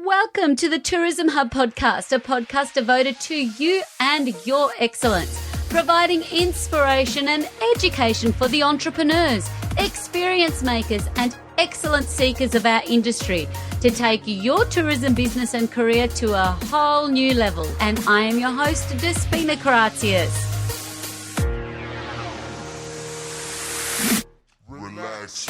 Welcome to the Tourism Hub podcast, a podcast devoted to you and your excellence, providing inspiration and education for the entrepreneurs, experience makers, and excellence seekers of our industry to take your tourism business and career to a whole new level. And I am your host, Despina Caratius. Relax.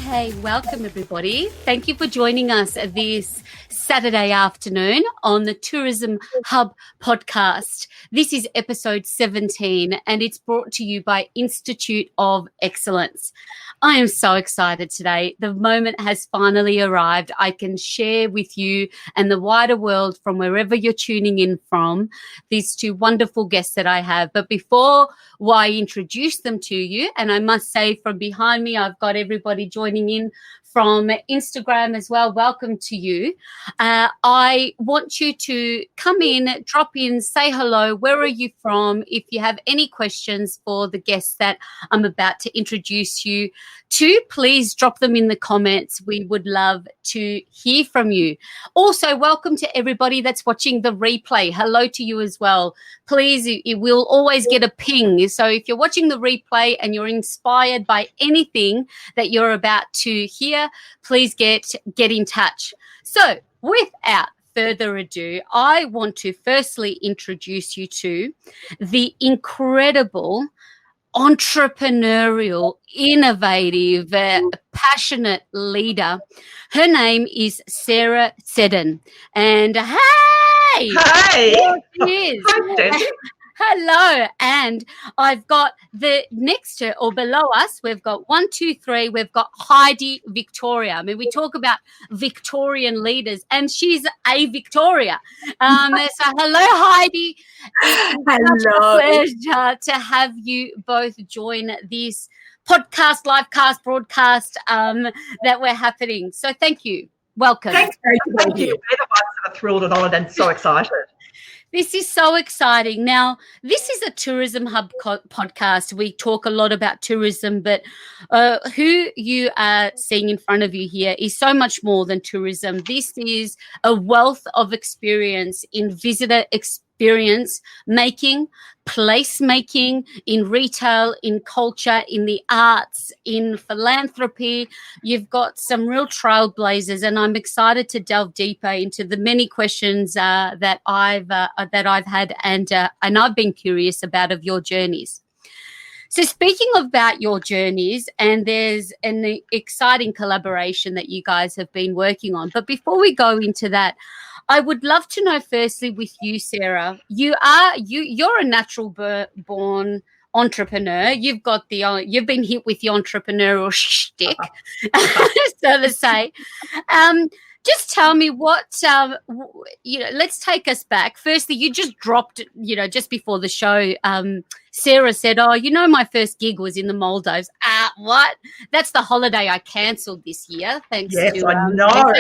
Hey, welcome everybody. Thank you for joining us this Saturday afternoon on the Tourism Hub podcast. This is episode 17 and it's brought to you by Institute of Excellence. I am so excited today. The moment has finally arrived. I can share with you and the wider world from wherever you're tuning in from these two wonderful guests that I have. But before I introduce them to you, and I must say from behind me, I've got everybody joining in from Instagram as well. Welcome to you. I want you to come in, drop in, say hello. Where are you from? If you have any questions for the guests that I'm about to introduce you to, please drop them in the comments. We would love to hear from you. Also, welcome to everybody that's watching the replay. Hello to you as well. Please, you will always get a ping. So if you're watching the replay and you're inspired by anything that you're about to hear, please get in touch. So without further ado, I want to firstly introduce you to the incredible, entrepreneurial, innovative, passionate leader. Her name is Sarah Seddon. And hey! Hi! There she is. Hi, Hello, and I've got the next to or below us, we've got 1, 2, 3, we've got Heidi Victoria. I mean, we talk about Victorian leaders, and she's a Victoria. So hello, Heidi. It's such a pleasure to have you both join this podcast, livecast, broadcast that we're happening. So thank you. Welcome. Thank you. We're the ones that are thrilled and honoured and so excited. This is so exciting. Now, this is a Tourism Hub podcast. We talk a lot about tourism, but who you are seeing in front of you here is so much more than tourism. This is a wealth of experience in visitor experience making, place making, in retail, in culture, in the arts, in philanthropy. You've got some real trailblazers, and I'm excited to delve deeper into the many questions that I've had and I've been curious about of your journeys. So speaking about your journeys, and there's an exciting collaboration that you guys have been working on. But before we go into that, I would love to know firstly with you, Sarah, you're a natural born entrepreneur. You've been hit with the entrepreneurial shtick, so to say. Just tell me what, let's take us back. Firstly, you just dropped, just before the show, Sarah said, my first gig was in the Maldives. What? That's the holiday I cancelled this year, thanks to. Yes, I know.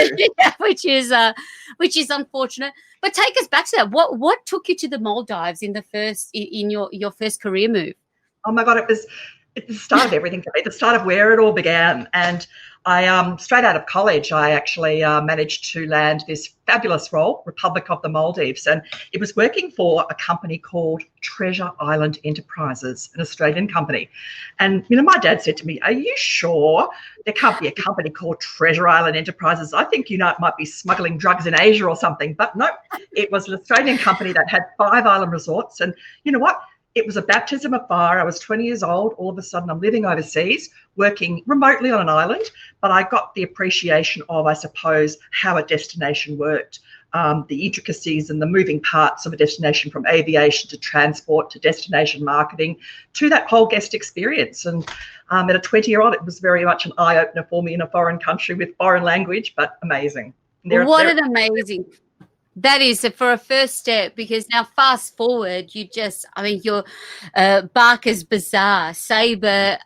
which is unfortunate. But take us back to that. What took you to the Maldives in your first career move? Oh my God, it was the start of everything for me, the start of where it all began. And I, straight out of college, I actually managed to land this fabulous role, Republic of the Maldives, and it was working for a company called Treasure Island Enterprises, an Australian company. And, my dad said to me, "Are you sure there can't be a company called Treasure Island Enterprises? I think, it might be smuggling drugs in Asia or something." But no, it was an Australian company that had 5 island resorts. And you know what? It was a baptism of fire. I was 20 years old. All of a sudden, I'm living overseas, working remotely on an island, but I got the appreciation of, I suppose, how a destination worked, the intricacies and the moving parts of a destination, from aviation to transport to destination marketing to that whole guest experience. And at a 20-year-old, it was very much an eye-opener for me in a foreign country with foreign language, but amazing. What an amazing... That is for a first step, because now fast forward, your Barker's Bazaar, Sabre,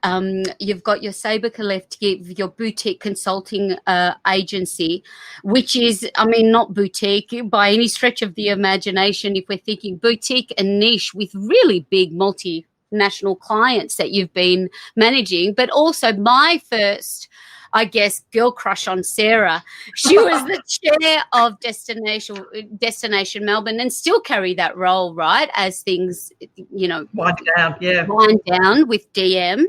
you've got your Sabre Collective, your boutique consulting agency, which is, not boutique by any stretch of the imagination. If we're thinking boutique and niche with really big multinational clients that you've been managing, but also my first I guess, girl crush on Sarah. She was the chair of Destination Melbourne and still carry that role, right, as things, wind down with DM.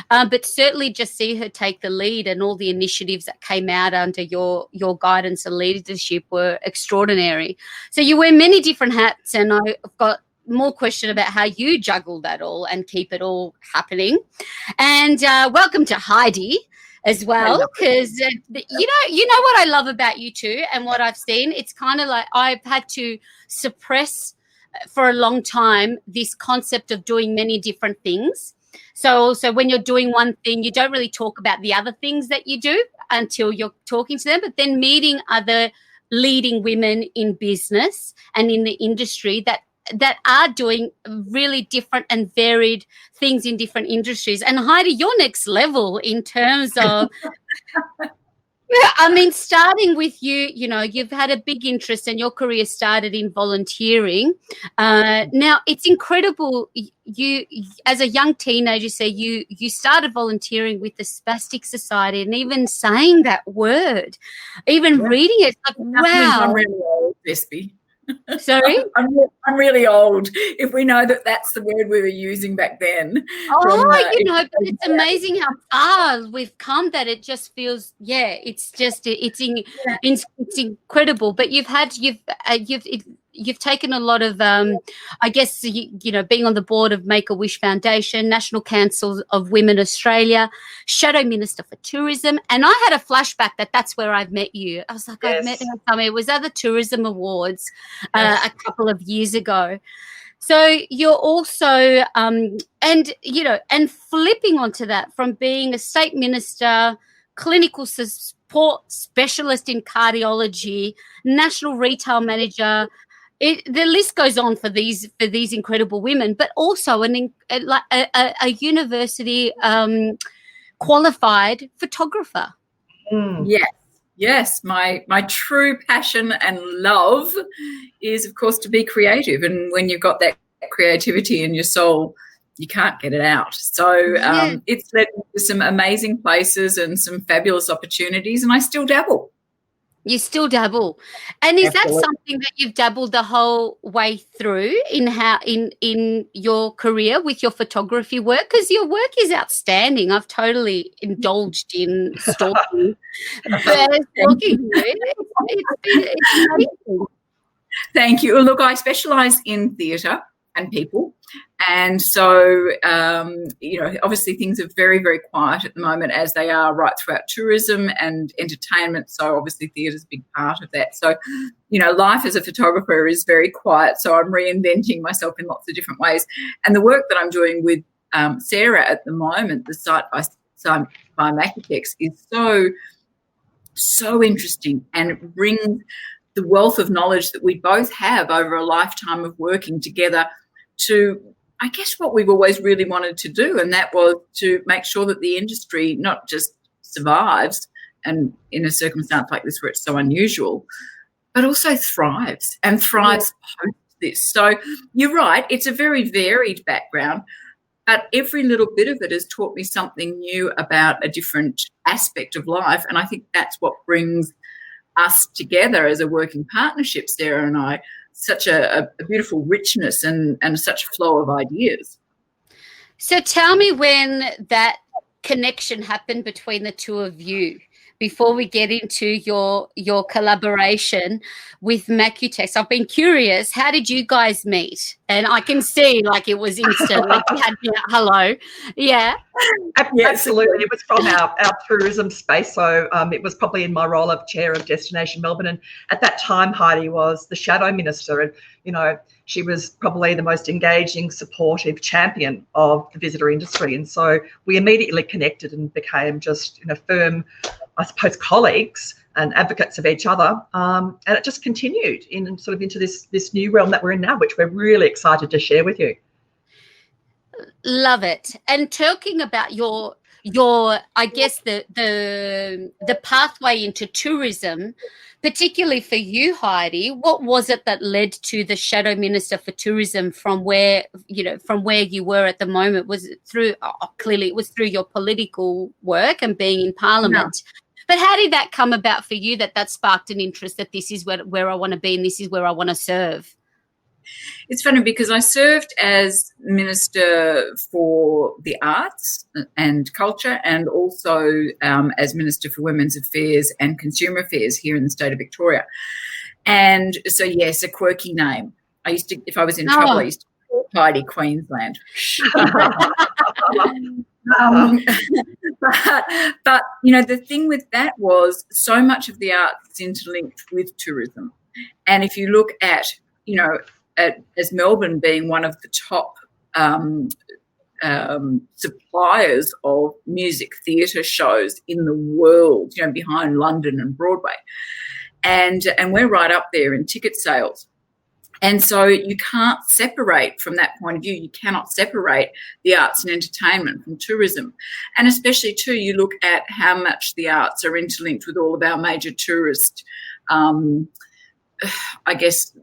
But certainly just see her take the lead, and all the initiatives that came out under your guidance and leadership were extraordinary. So you wear many different hats, and I've got more question about how you juggle that all and keep it all happening. And welcome to Heidi as well, because you know what I love about you too, and what I've seen, it's kind of like I've had to suppress for a long time this concept of doing many different things. So when you're doing one thing, you don't really talk about the other things that you do until you're talking to them, but then meeting other leading women in business and in the industry that are doing really different and varied things in different industries. And Heidi, you're next level in terms of, starting with you, you've had a big interest and your career started in volunteering. Now, it's incredible. You, as a young teenager, say you started volunteering with the Spastic Society, and even saying that word, even reading it, like, wow. I'm really old, Despy. Sorry? I'm really old, if we know that that's the word we were using back then. But it's amazing how far we've come, that it just feels, it's incredible. But you've taken a lot of, I guess, being on the board of Make-A-Wish Foundation, National Council of Women Australia, Shadow Minister for Tourism. And I had a flashback that's where I've met you. I was like, I've met her. It was at the Tourism Awards a couple of years ago. So you're also, and flipping onto that, from being a state minister, clinical support specialist in cardiology, national retail manager. The list goes on for these incredible women, but also a university qualified photographer. Yes. My true passion and love is, of course, to be creative, and when you've got that creativity in your soul, you can't get it out. So it's led me to some amazing places and some fabulous opportunities, and I still dabble. You still dabble. And is that something that you've dabbled the whole way through in your career with your photography work? Because your work is outstanding. I've totally indulged in stalking. It's amazing. Thank you. Look, I specialise in theatre and people. And so, obviously things are very, very quiet at the moment, as they are right throughout tourism and entertainment. So obviously theatre is a big part of that. So, life as a photographer is very quiet. So I'm reinventing myself in lots of different ways. And the work that I'm doing with Sarah at the moment, the Cite by Macutex, is so interesting, and it brings the wealth of knowledge that we both have over a lifetime of working together to, I guess, what we've always really wanted to do, and that was to make sure that the industry not just survives, and in a circumstance like this where it's so unusual, but also thrives post this. So you're right, it's a very varied background, but every little bit of it has taught me something new about a different aspect of life, and I think that's what brings us together as a working partnership, Sarah and I, such a beautiful richness and such a flow of ideas. So tell me when that connection happened between the two of you, before we get into your collaboration with Macutex. I've been curious, how did you guys meet? And I can see, like, it was instant. Like, you had me at hello. Yeah. Absolutely. It was from our tourism space. So it was probably in my role of chair of Destination Melbourne. And at that time, Heidi was the shadow minister. And, she was probably the most engaging, supportive champion of the visitor industry. And so we immediately connected and became just, firm, I suppose, colleagues and advocates of each other. And it just continued into this new realm that we're in now, which we're really excited to share with you. Love it. And talking about your I guess the pathway into tourism, particularly for you, Heidi, what was it that led to the Shadow Minister for Tourism from where you were at the moment? Was it through, clearly it was through your political work and being in Parliament. No. But how did that come about for you, that sparked an interest that this is where I want to be and this is where I want to serve? It's funny because I served as Minister for the Arts and Culture and also as Minister for Women's Affairs and Consumer Affairs here in the state of Victoria. And so, yes, a quirky name. I used to, if I was in trouble, I used to call Heidi Queensland. But, you know, the thing with that was so much of the arts is interlinked with tourism. And if you look at, you know, as Melbourne being one of the top suppliers of music theatre shows in the world, you know, behind London and Broadway. And we're right up there in ticket sales. And so you can't separate from that point of view. You cannot separate the arts and entertainment from tourism. And especially, too, you look at how much the arts are interlinked with all of our major tourist, I guess,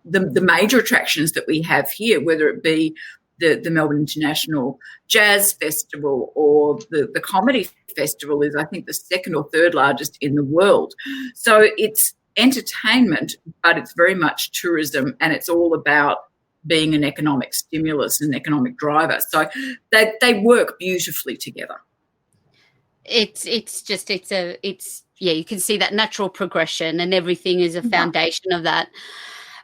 the major attractions that we have here, whether it be the Melbourne International Jazz Festival or the Comedy Festival is, I think, the second or third largest in the world. So it's entertainment, but it's very much tourism, and it's all about being an economic stimulus and economic driver. So they work beautifully together. Yeah, you can see that natural progression, and everything is a foundation of that.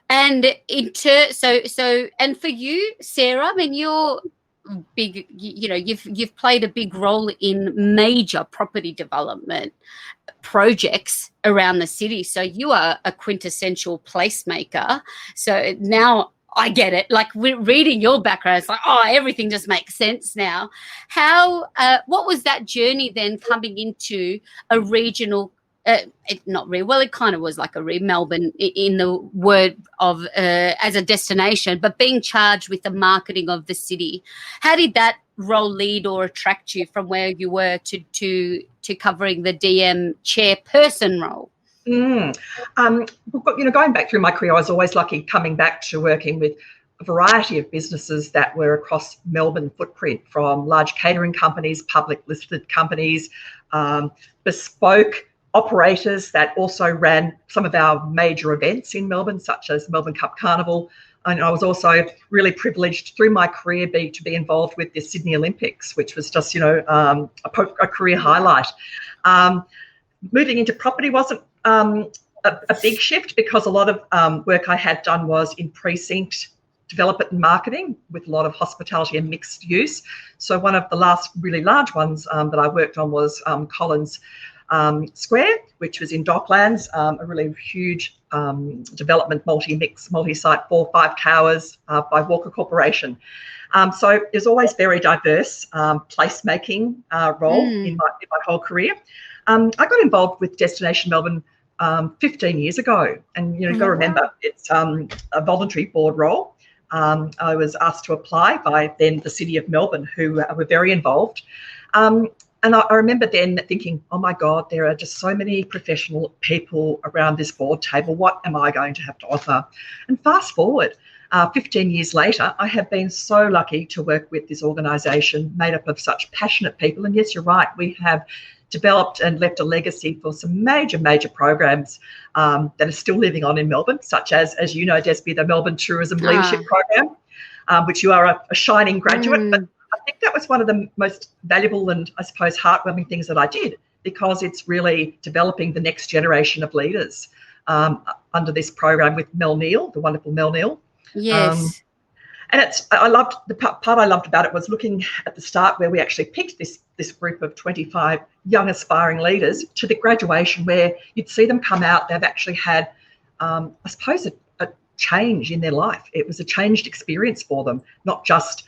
And and for you, Sarah, I mean, you're big. You know, you've played a big role in major property development projects around the city. So you are a quintessential placemaker. So now I get it. Like, reading your background, it's like, oh, everything just makes sense now. What was that journey then, coming into a regional? It kind of was like Melbourne in the word of as a destination, but being charged with the marketing of the city. How did that role lead or attract you from where you were to covering the DM chairperson role? You know, going back through my career, I was always lucky coming back to working with a variety of businesses that were across Melbourne footprint, from large catering companies, public listed companies, bespoke operators that also ran some of our major events in Melbourne, such as Melbourne Cup Carnival. And I was also really privileged through my career to be involved with the Sydney Olympics, which was just, you know, a career highlight. Moving into property wasn't a big shift, because a lot of work I had done was in precinct development and marketing, with a lot of hospitality and mixed use. So one of the last really large ones that I worked on was Collins Square, which was in Docklands, a really huge development, multi-mix, multi-site, 4 or 5 towers by Walker Corporation. So there's always very diverse placemaking role in my whole career. I got involved with Destination Melbourne 15 years ago, and you know, you've got to remember it's a voluntary board role. I was asked to apply by then the City of Melbourne, who were very involved. And I remember then thinking, oh, my God, there are just so many professional people around this board table. What am I going to have to offer? And fast forward, 15 years later, I have been so lucky to work with this organisation made up of such passionate people. And yes, you're right, we have developed and left a legacy for some major, major programs that are still living on in Melbourne, such as you know, Desby, the Melbourne Tourism Leadership Program, which you are a shining graduate. But I think that was one of the most valuable and, I suppose, heartwarming things that I did, because it's really developing the next generation of leaders under this program with Mel Neal, the wonderful Mel Neal. Yes. And the part I loved about it was looking at the start, where we actually picked this group of 25 young aspiring leaders, to the graduation, where you'd see them come out. They've actually had, I suppose, a change in their life. It was a changed experience for them, not just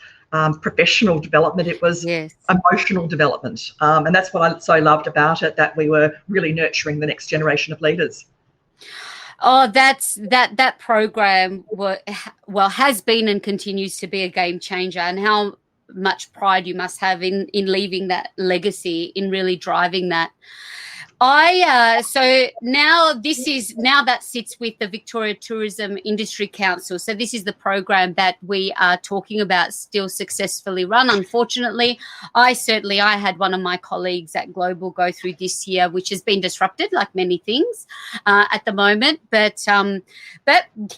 professional development, it was emotional development. And that's what I so loved about it, that we were really nurturing the next generation of leaders. Oh, that program has been and continues to be a game changer. And how much pride you must have in leaving that legacy, in really driving that. So now that sits with the Victoria Tourism Industry Council. So this is the program that we are talking about, still successfully run. Unfortunately, I had one of my colleagues at Global go through this year, which has been disrupted, like many things at the moment. But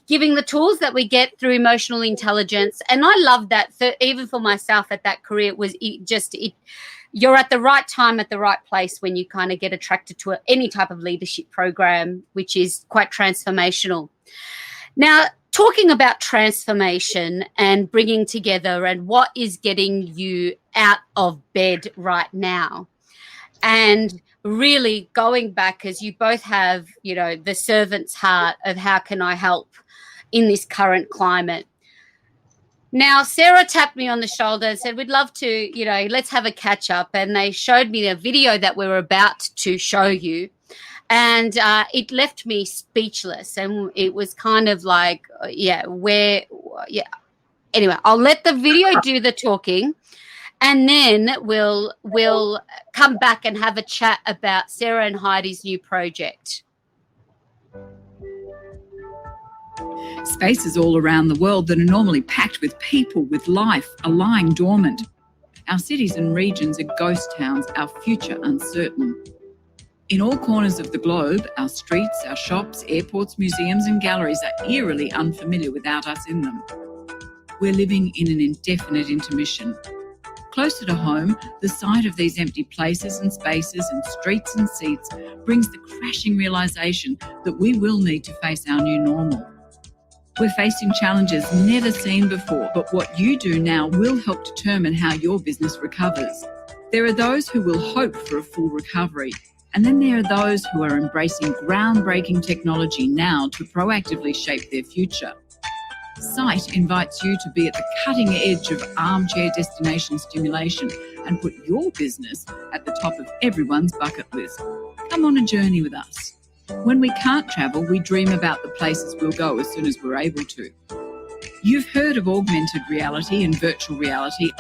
giving the tools that we get through emotional intelligence, and I love that. Even for myself at that career, you're at the right time at the right place when you kind of get attracted to any type of leadership program, which is quite transformational. Now, talking about transformation and bringing together and what is getting you out of bed right now, and really going back, as you both have, the servant's heart of how can I help in this current climate. Now, Sarah tapped me on the shoulder and said, we'd love to, let's have a catch up. And they showed me a video that we were about to show you. And it left me speechless. And it was kind of like, Anyway, I'll let the video do the talking. And then we'll come back and have a chat about Sarah and Heidi's new project. Spaces all around the world that are normally packed with people, with life, are lying dormant. Our cities and regions are ghost towns, our future uncertain. In all corners of the globe, our streets, our shops, airports, museums and galleries are eerily unfamiliar without us in them. We're living in an indefinite intermission. Closer to home, the sight of these empty places and spaces and streets and seats brings the crashing realisation that we will need to face our new normal. We're facing challenges never seen before, but what you do now will help determine how your business recovers. There are those who will hope for a full recovery, and then there are those who are embracing groundbreaking technology now to proactively shape their future. Cite invites you to be at the cutting edge of armchair destination stimulation and put your business at the top of everyone's bucket list. Come on a journey with us. When we can't travel, we dream about the places we'll go as soon as we're able to. You've heard of augmented reality and virtual reality,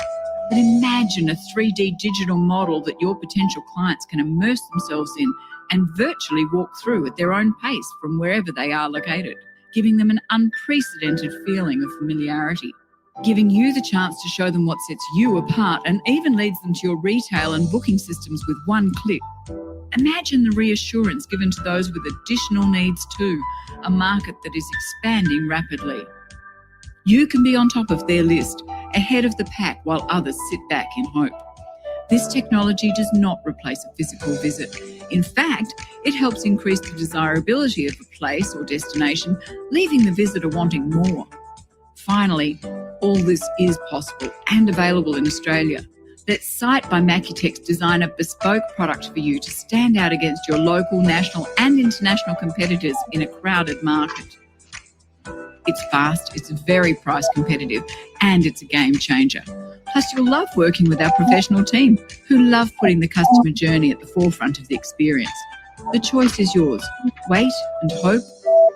but imagine a 3D digital model that your potential clients can immerse themselves in and virtually walk through at their own pace from wherever they are located, giving them an unprecedented feeling of familiarity, giving you the chance to show them what sets you apart and even leads them to your retail and booking systems with one click. Imagine the reassurance given to those with additional needs too, a market that is expanding rapidly. You can be on top of their list, ahead of the pack while others sit back in hope. This technology does not replace a physical visit. In fact, it helps increase the desirability of a place or destination, leaving the visitor wanting more. Finally, all this is possible and available in Australia. Let Cite by Macutex design a bespoke product for you to stand out against your local, national and international competitors in a crowded market. It's fast, it's very price competitive, and it's a game changer. Plus, you'll love working with our professional team who love putting the customer journey at the forefront of the experience. The choice is yours. Wait and hope,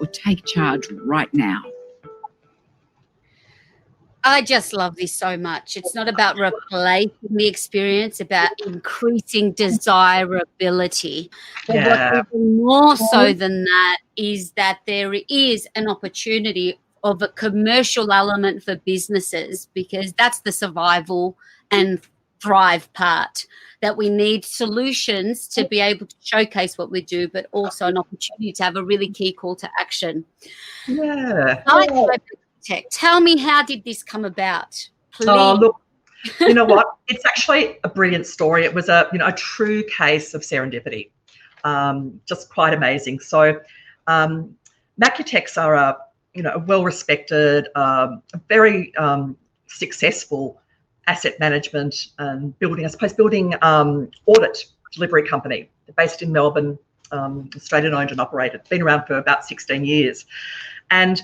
or take charge right now. I just love this so much. It's not about replacing the experience, about increasing desirability. But what's even more so than that is that there is an opportunity of a commercial element for businesses, because that's the survival and thrive part, that we need solutions to be able to showcase what we do, but also an opportunity to have a really key call to action. Yeah. Tell me, how did this come about? Please. Oh, look, you know what? It's actually a brilliant story. It was a true case of serendipity. Just quite amazing. So, Macutex are a well-respected, very successful asset management and building audit delivery company. They're based in Melbourne, Australian-owned and operated. Been around for about 16 years, and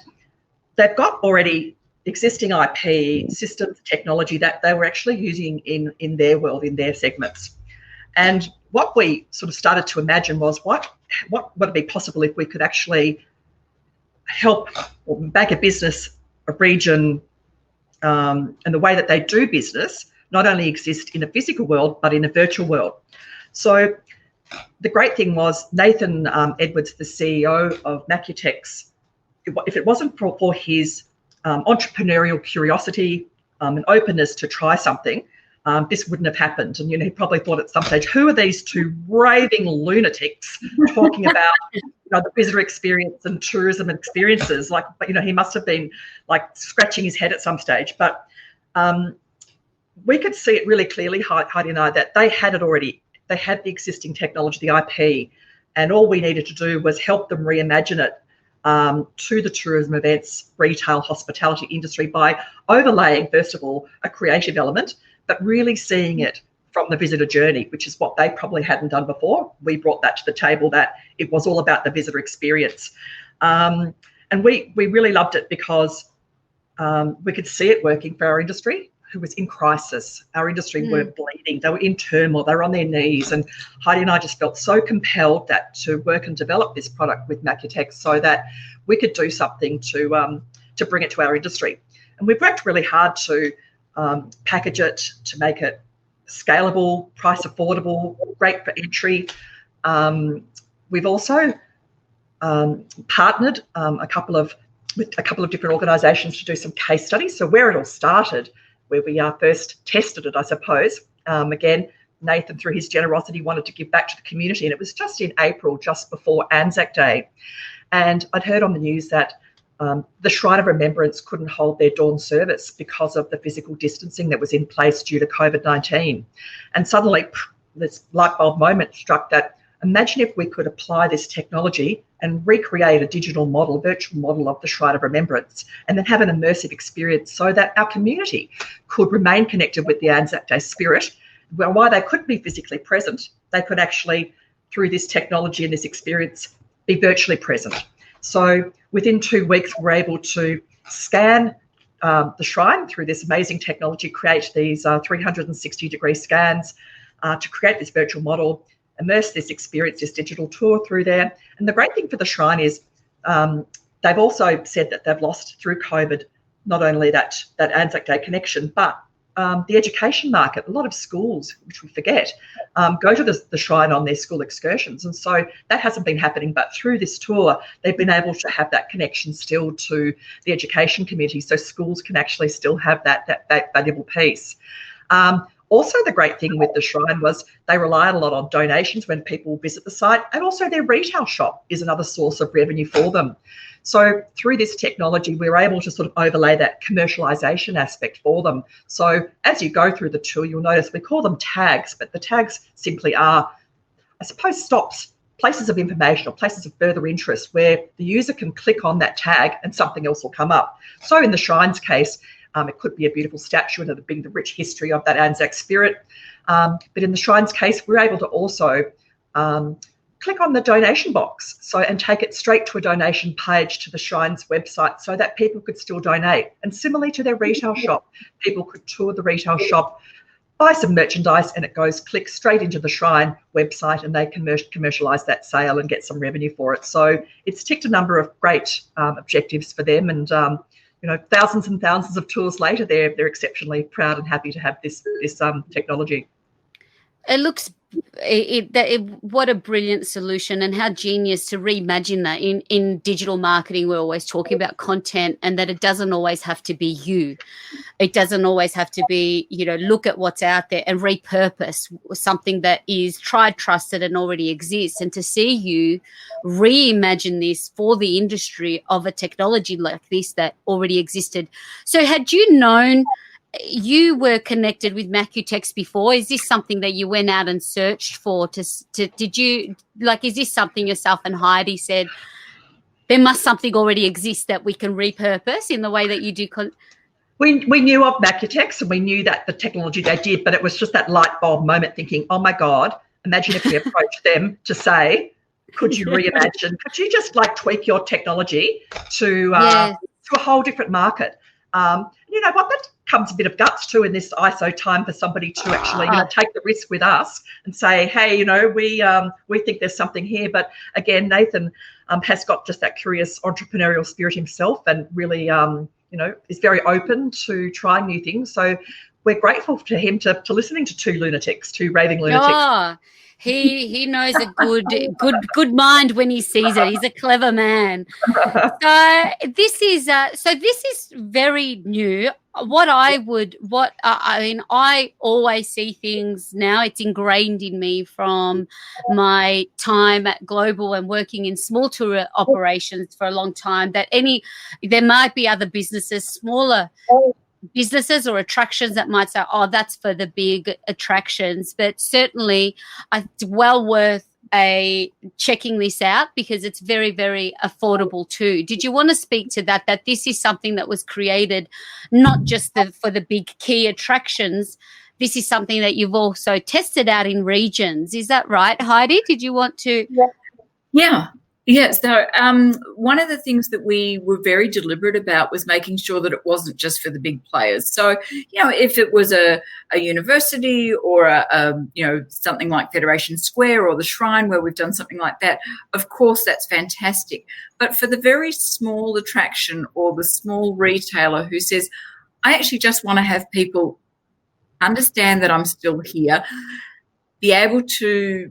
they've got already existing IP systems, technology that they were actually using in their world, in their segments. And what we sort of started to imagine was what would be possible if we could actually help or make a business, a region, and the way that they do business not only exist in a physical world, but in a virtual world. So the great thing was Nathan Edwards, the CEO of Macutex, if it wasn't for his entrepreneurial curiosity and openness to try something, this wouldn't have happened. And, he probably thought at some stage, who are these two raving lunatics talking about the visitor experience and tourism experiences? Like, he must have been like scratching his head at some stage. But we could see it really clearly, Heidi and I, that they had it already. They had the existing technology, the IP, and all we needed to do was help them reimagine it to the tourism, events, retail, hospitality industry by overlaying, first of all, a creative element, but really seeing it from the visitor journey, which is what they probably hadn't done before. We brought that to the table, that it was all about the visitor experience. And we really loved it because we could see it working for our industry, who was in crisis. Our industry were bleeding. They were in turmoil. They were on their knees. And Heidi and I just felt so compelled that to work and develop this product with Macutex so that we could do something to bring it to our industry. And we've worked really hard to package it, to make it scalable, price affordable, great for entry. We've also partnered with a couple of different organisations to do some case studies. So where it all started, where we first tested it, I suppose. Again, Nathan, through his generosity, wanted to give back to the community, and it was just in April, just before Anzac Day. And I'd heard on the news that the Shrine of Remembrance couldn't hold their dawn service because of the physical distancing that was in place due to COVID-19. And suddenly, this light bulb moment struck that, imagine if we could apply this technology and recreate a digital model, a virtual model of the Shrine of Remembrance, and then have an immersive experience so that our community could remain connected with the Anzac Day spirit. Well, while they couldn't be physically present, they could actually, through this technology and this experience, be virtually present. So within 2 weeks, we're able to scan the shrine through this amazing technology, create these 360-degree scans to create this virtual model, immerse this experience, this digital tour through there. And the great thing for the shrine is they've also said that they've lost through COVID not only that Anzac Day connection, but the education market. A lot of schools, which we forget, go to the shrine on their school excursions. And so that hasn't been happening. But through this tour, they've been able to have that connection still to the education community. So schools can actually still have that valuable piece. Also, the great thing with the shrine was they relied a lot on donations when people visit the site, and also their retail shop is another source of revenue for them. So through this technology, we were able to sort of overlay that commercialisation aspect for them. So as you go through the tour, you'll notice we call them tags, but the tags simply are, I suppose, stops, places of information or places of further interest where the user can click on that tag and something else will come up. So in the shrine's case, it could be a beautiful statue and being the rich history of that Anzac spirit. But in the shrine's case, we're able to also click on the donation box and take it straight to a donation page to the shrine's website so that people could still donate. And similarly to their retail shop, people could tour the retail shop, buy some merchandise, and it click straight into the shrine website, and they can commercialise that sale and get some revenue for it. So it's ticked a number of great objectives for them, and thousands and thousands of tours later, they're exceptionally proud and happy to have this technology. It looks what a brilliant solution, and how genius to reimagine that. In digital marketing, we're always talking about content, and that it doesn't always have to be you. It doesn't always have to be, look at what's out there and repurpose something that is tried, trusted, and already exists. And to see you reimagine this for the industry of a technology like this that already existed. So had you known you were connected with Macutex before? Is this something that you went out and searched for? Did you, is this something yourself and Heidi said, there must something already exist that we can repurpose in the way that you do? We knew of Macutex, and we knew that the technology they did, but it was just that light bulb moment thinking, oh my God, imagine if we approached them to say, could you reimagine, could you just tweak your technology to a whole different market? You know what, that comes a bit of guts too in this ISO time for somebody to actually take the risk with us and say, hey, we think there's something here. But again, Nathan has got just that curious entrepreneurial spirit himself, and really is very open to trying new things. So we're grateful to him to listening to two raving lunatics. Oh, he knows a good mind when he sees it. He's a clever man. So this is very new. I always see things now. It's ingrained in me from my time at Global and working in small tour operations for a long time, that there might be other businesses, smaller businesses or attractions that might say, oh, that's for the big attractions. But certainly it's well worth checking this out, because it's very, very affordable too. Did you want to speak to that this is something that was created not just for the big key attractions? This is something that you've also tested out in regions. Is that right, Heidi? Did you want to? Yeah. Yes. So one of the things that we were very deliberate about was making sure that it wasn't just for the big players. So, if it was a university or something like Federation Square or the Shrine, where we've done something like that, of course that's fantastic. But for the very small attraction or the small retailer who says, I actually just want to have people understand that I'm still here, be able to,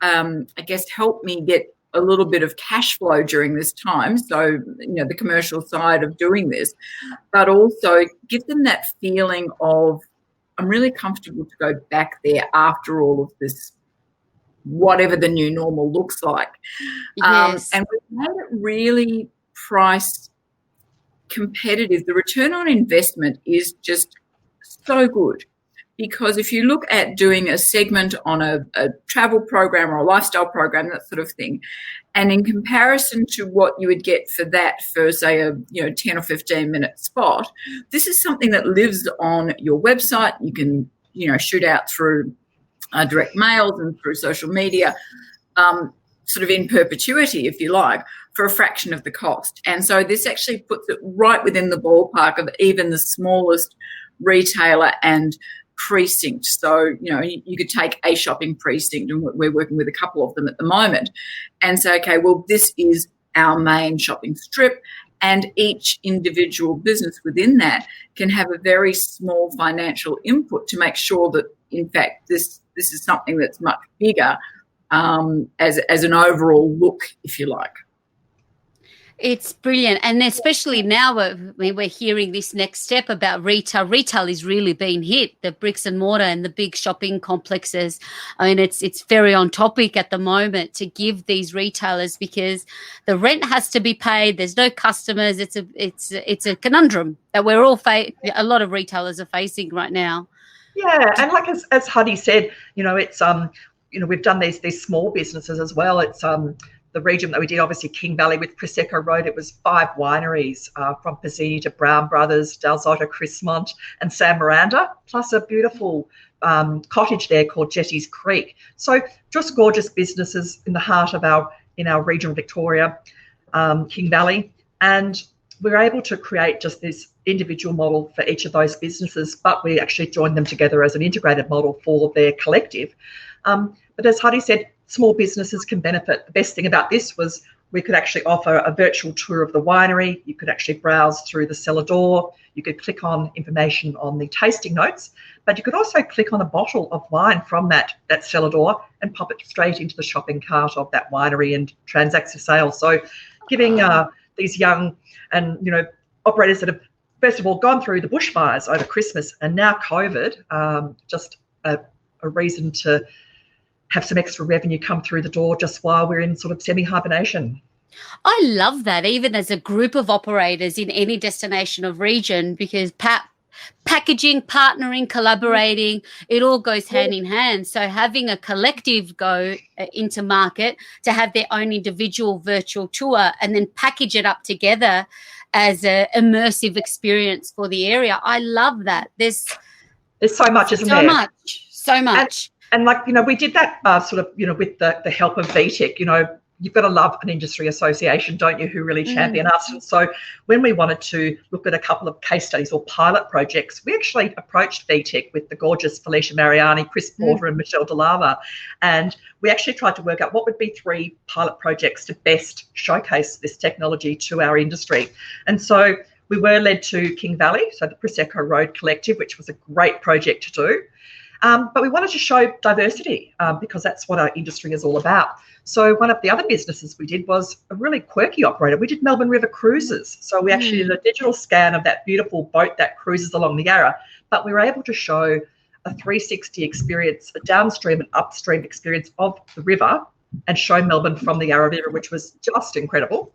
help me get a little bit of cash flow during this time, so the commercial side of doing this, but also give them that feeling of, I'm really comfortable to go back there after all of this, whatever the new normal looks like. Yes. And we've made it really price competitive. The return on investment is just so good. Because if you look at doing a segment on a travel program or a lifestyle program, that sort of thing, and in comparison to what you would get for that for, say, a 10 or 15-minute spot, this is something that lives on your website. You can, shoot out through direct mails and through social media, sort of in perpetuity, if you like, for a fraction of the cost. And so this actually puts it right within the ballpark of even the smallest retailer and precinct. So, you could take a shopping precinct, and we're working with a couple of them at the moment, and say, okay, well, this is our main shopping strip, and each individual business within that can have a very small financial input to make sure that, in fact, this is something that's much bigger as an overall look, if you like. It's brilliant. And especially now we're hearing this next step about retail. Retail is really being hit, the bricks and mortar and the big shopping complexes. I mean, it's very on topic at the moment to give these retailers, because the rent has to be paid. There's no customers. It's a conundrum that we're all a lot of retailers are facing right now. Yeah, and like as Heidi said, it's we've done these small businesses as well. It's the region that we did, obviously King Valley with Prosecco Road, it was 5 wineries from Pizzini to Brown Brothers, Del Zotto, Chrismont and San Miranda, plus a beautiful cottage there called Jetty's Creek. So just gorgeous businesses in the heart of our region of Victoria, King Valley. And we were able to create just this individual model for each of those businesses, but we actually joined them together as an integrated model for their collective. But as Heidi said, small businesses can benefit. The best thing about this was we could actually offer a virtual tour of the winery. You could actually browse through the cellar door. You could click on information on the tasting notes, but you could also click on a bottle of wine from that cellar door and pop it straight into the shopping cart of that winery and transact a sale. So giving these young and, operators that have, first of all, gone through the bushfires over Christmas and now COVID, just a reason to have some extra revenue come through the door just while we're in sort of semi-hibernation. I love that, even as a group of operators in any destination of region, because packaging, partnering, collaborating, it all goes hand in hand. So having a collective go into market to have their own individual virtual tour and then package it up together as an immersive experience for the area. I love that. There's so much, isn't there? So much. And we did that with the help of VTech. You've got to love an industry association, don't you, who really champion us. And so when we wanted to look at a couple of case studies or pilot projects, we actually approached VTech with the gorgeous Felicia Mariani, Chris Porter and Michelle DeLava. And we actually tried to work out what would be 3 pilot projects to best showcase this technology to our industry. And so we were led to King Valley, so the Prosecco Road Collective, which was a great project to do. But we wanted to show diversity because that's what our industry is all about. So one of the other businesses we did was a really quirky operator. We did Melbourne River Cruises. So we actually did a digital scan of that beautiful boat that cruises along the Yarra, but we were able to show a 360 experience, a downstream and upstream experience of the river, and show Melbourne from the Yarra River, which was just incredible.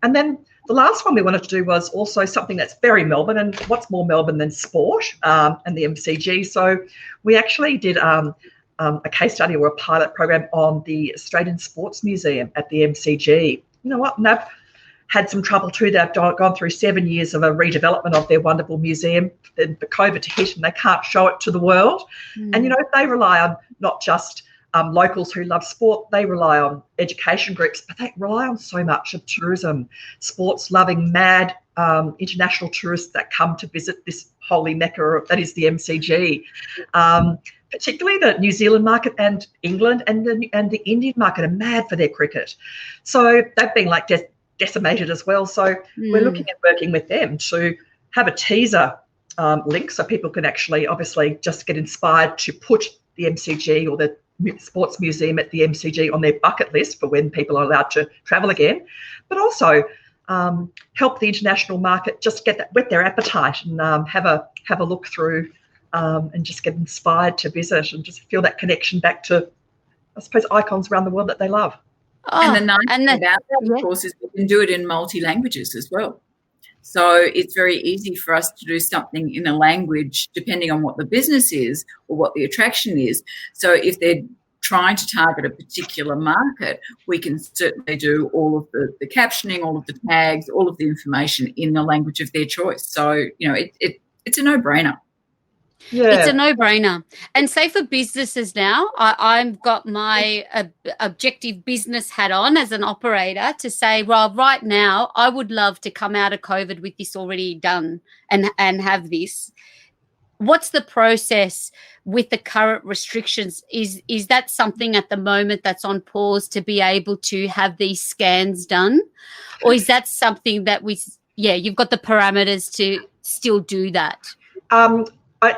And then the last one we wanted to do was also something that's very Melbourne, and what's more Melbourne than sport and the MCG. So we actually did a case study or a pilot program on the Australian Sports Museum at the MCG. You know what? And they've had some trouble too. They've gone through 7 years of a redevelopment of their wonderful museum. Then the COVID hit and they can't show it to the world. And, you know, they rely on not just locals who love sport, they rely on education groups, but they rely on so much of tourism, sports-loving, mad international tourists that come to visit this holy mecca that is the MCG, particularly the New Zealand market and England and the Indian market are mad for their cricket. So they've been like decimated as well. So we're looking at working with them to have a teaser link so people can actually obviously just get inspired to put the MCG or the Sports Museum at the MCG on their bucket list for when people are allowed to travel again, but also help the international market just whet their appetite and have a look through and just get inspired to visit and just feel that connection back to, I suppose, icons around the world that they love. And the nice thing about that, of course, is we can do it in multi-languages as well. So it's very easy for us to do something in a language depending on what the business is or what the attraction is. So if they're trying to target a particular market, we can certainly do all of the captioning, all of the tags, all of the information in the language of their choice. So, you know, it's a no-brainer. Yeah. It's a no-brainer. And say for businesses now, I've got my objective business hat on as an operator to say, well, right now I would love to come out of COVID with this already done and have this. What's the process with the current restrictions? Is that something at the moment that's on pause to be able to have these scans done? Or is that something that you've got the parameters to still do that?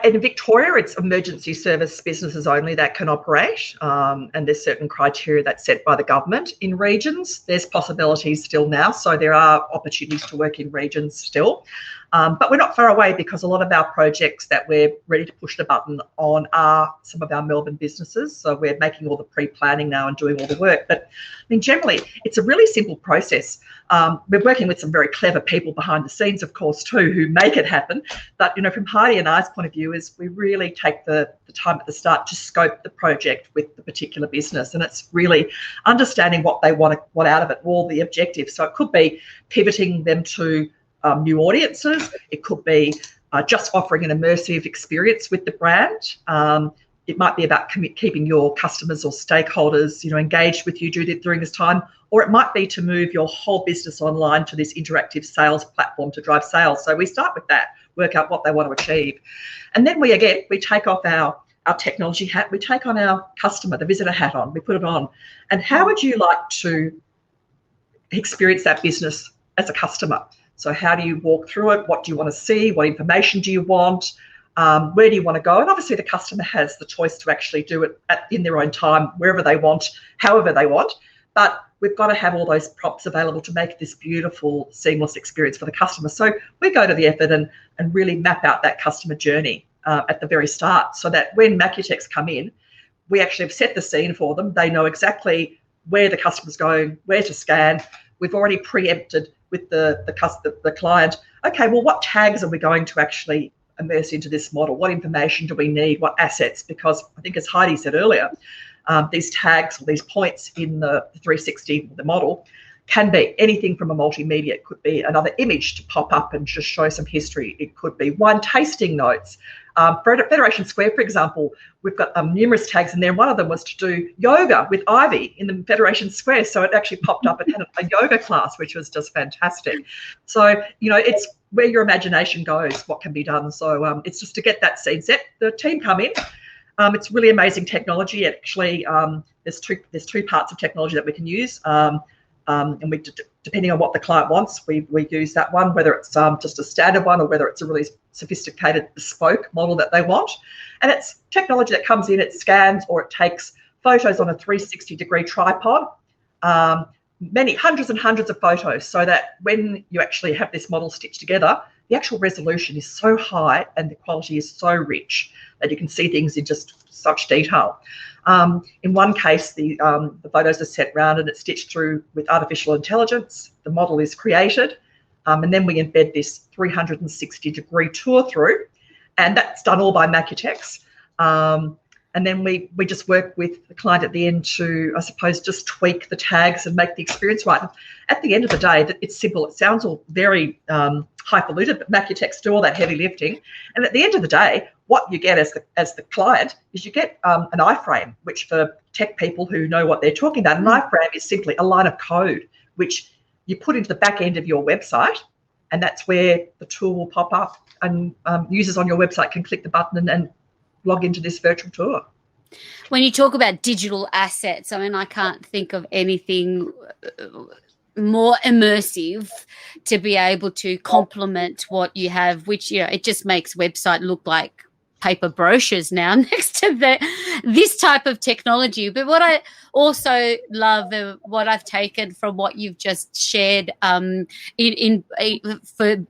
In Victoria, it's emergency service businesses only that can operate, and there's certain criteria that's set by the government. In regions, there's possibilities still now, so there are opportunities to work in regions still. But we're not far away because a lot of our projects that we're ready to push the button on are some of our Melbourne businesses. So we're making all the pre-planning now and doing all the work. But I mean, generally, it's a really simple process. We're working with some very clever people behind the scenes, of course, too, who make it happen. But, you know, from Heidi and I's point of view is we really take the time at the start to scope the project with the particular business. And it's really understanding what they want out of it, all the objectives. So it could be pivoting them to new audiences. It could be just offering an immersive experience with the brand. It might be about keeping your customers or stakeholders, you know, engaged with you during this time, or it might be to move your whole business online to this interactive sales platform to drive sales. So we start with that, work out what they want to achieve. And then we take off our technology hat, we take on our customer, the visitor hat on, we put it on. And how would you like to experience that business as a customer? So how do you walk through it? What do you want to see? What information do you want? Where do you want to go? And obviously the customer has the choice to actually do it in their own time, wherever they want, however they want. But we've got to have all those props available to make this beautiful, seamless experience for the customer. So we go to the effort and really map out that customer journey at the very start so that when Macutechs come in, we actually have set the scene for them. They know exactly where the customer's going, where to scan. We've already preempted with the client, okay, well, what tags are we going to actually immerse into this model? What information do we need? What assets? Because I think, as Heidi said earlier, these tags or these points in the 360, the model, can be anything from a multimedia. It could be another image to pop up and just show some history. It could be wine tasting notes. For Federation Square, for example, we've got numerous tags in there. One of them was to do yoga with Ivy in the Federation Square. So it actually popped up and had a yoga class, which was just fantastic. So, you know, it's where your imagination goes, what can be done. So it's just to get that scene set. The team come in. It's really amazing technology. Actually, there's two parts of technology that we can use. And we, depending on what the client wants, we use that one, whether it's just a standard one or whether it's a really sophisticated bespoke model that they want. And it's technology that comes in, it scans or it takes photos on a 360-degree tripod, many hundreds and hundreds of photos, so that when you actually have this model stitched together, the actual resolution is so high and the quality is so rich that you can see things in just such detail. In one case, the photos are set round and it's stitched through with artificial intelligence. The model is created, and then we embed this 360-degree tour through, and that's done all by Macutex. And then we just work with the client at the end to, I suppose, just tweak the tags and make the experience right. At the end of the day, it's simple. It sounds all very highfalutin, but Macutex do all that heavy lifting. And at the end of the day, what you get as the client is you get an iframe, which for tech people who know what they're talking about, an iframe is simply a line of code which you put into the back end of your website, and that's where the tool will pop up, and users on your website can click the button and log into this virtual tour. When you talk about digital assets, I mean, I can't think of anything more immersive to be able to complement what you have, which, you know, it just makes website look like paper brochures now next to this type of technology. But what I also love, what I've taken from what you've just shared for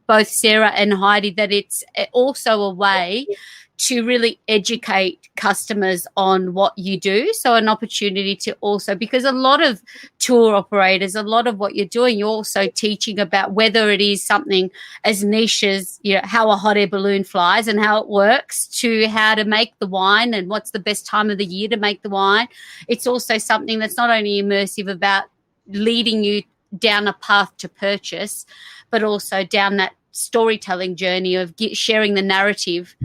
both Sarah and Heidi, that it's also a way to really educate customers on what you do. So an opportunity to also, because a lot of tour operators, a lot of what you're doing, you're also teaching about whether it is something as niche as, you know, how a hot air balloon flies and how it works, to how to make the wine and what's the best time of the year to make the wine. It's also something that's not only immersive about leading you down a path to purchase, but also down that storytelling journey of sharing the narrative.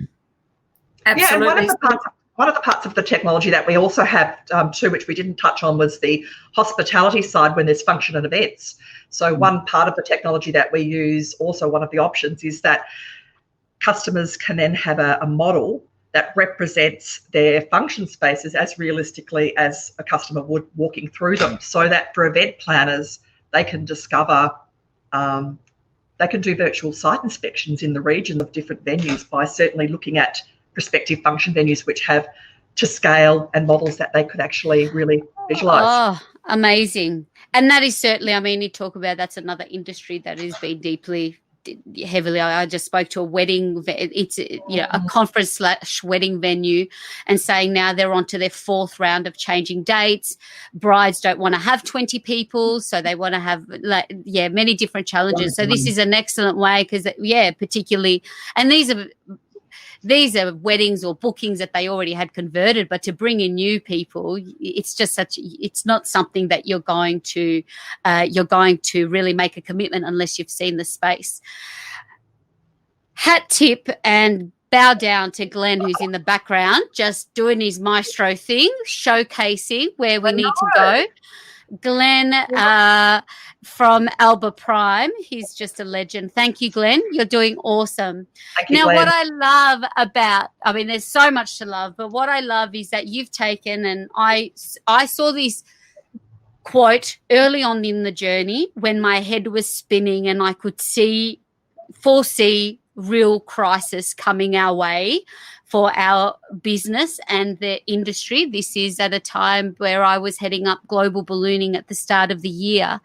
Absolutely. Yeah, and one of the parts of the technology that we also have too, which we didn't touch on, was the hospitality side when there's function and events. So one part of the technology that we use, also one of the options, is that customers can then have a model that represents their function spaces as realistically as a customer would walking through them, so that for event planners, they can discover, they can do virtual site inspections in the region of different venues by certainly looking at prospective function venues which have to scale and models that they could actually really visualize. Oh, amazing. And that is certainly, I mean, you talk about, that's another industry that has been heavily. I just spoke to a wedding, it's, you know, a conference / wedding venue, and saying now they're on to their 4th round of changing dates. Brides don't want to have 20 people, so they want to have, many different challenges. So this is an excellent way, because, particularly, and these are weddings or bookings that they already had converted, but to bring in new people, it's just it's not something that you're going to really make a commitment unless you've seen the space. Hat tip and bow down to Glenn, who's in the background, just doing his maestro thing, showcasing where we need to go. Glenn from Alba Prime, he's just a legend. Thank you, Glenn. You're doing awesome. Thank you, now, Glenn. what I love about, I mean, there's so much to love, but what I love is that you've taken, and I saw this quote early on in the journey when my head was spinning and I could foresee real crisis coming our way for our business and the industry. This is at a time where I was heading up global ballooning at the start of the year.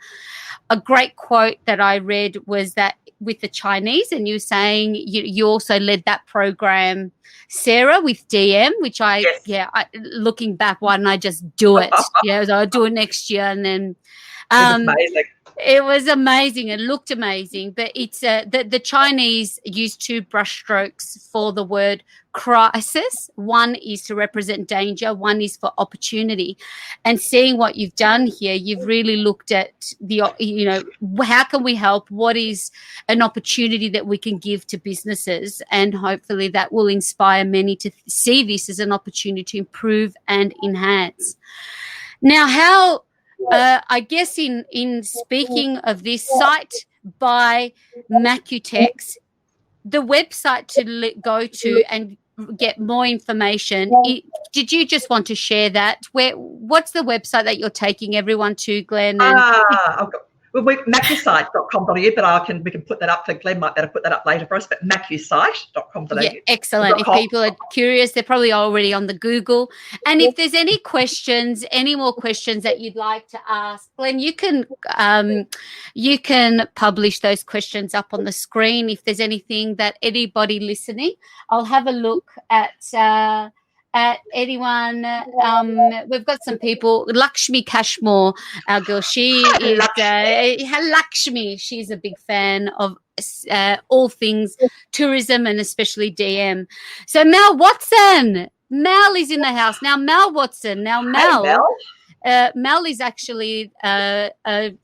A great quote that I read was that with the Chinese, and you were saying you also led that program, Sarah, with DM, which looking back, why didn't I just do it? I'll do it next year. And then Amazing. It was amazing. It looked amazing. But it's the Chinese use 2 brushstrokes for the word crisis. One is to represent danger. One is for opportunity. And seeing what you've done here, you've really looked at how can we help? What is an opportunity that we can give to businesses? And hopefully that will inspire many to see this as an opportunity to improve and enhance. Now, how... I guess in speaking of this Cite by Macutex, the website to go to and get more information, did you just want to share that? What's the website that you're taking everyone to, Glenn? macusite.com.au, but we can put that up for Glenn. Might better put that up later for us. But macusite.com.au. Yeah, excellent. If people are curious, they're probably already on the Google. And if there's any questions, any more questions that you'd like to ask, Glenn, you can publish those questions up on the screen. If there's anything that anybody listening, I'll have a look at anyone. We've got some people. Lakshmi Cashmore, our girl, she is Lakshmi. She's a big fan of all things tourism and especially DM. So Mel Watson, Mel is in the house now. Mel Watson, now Mel. Hey, Mel. Mel is actually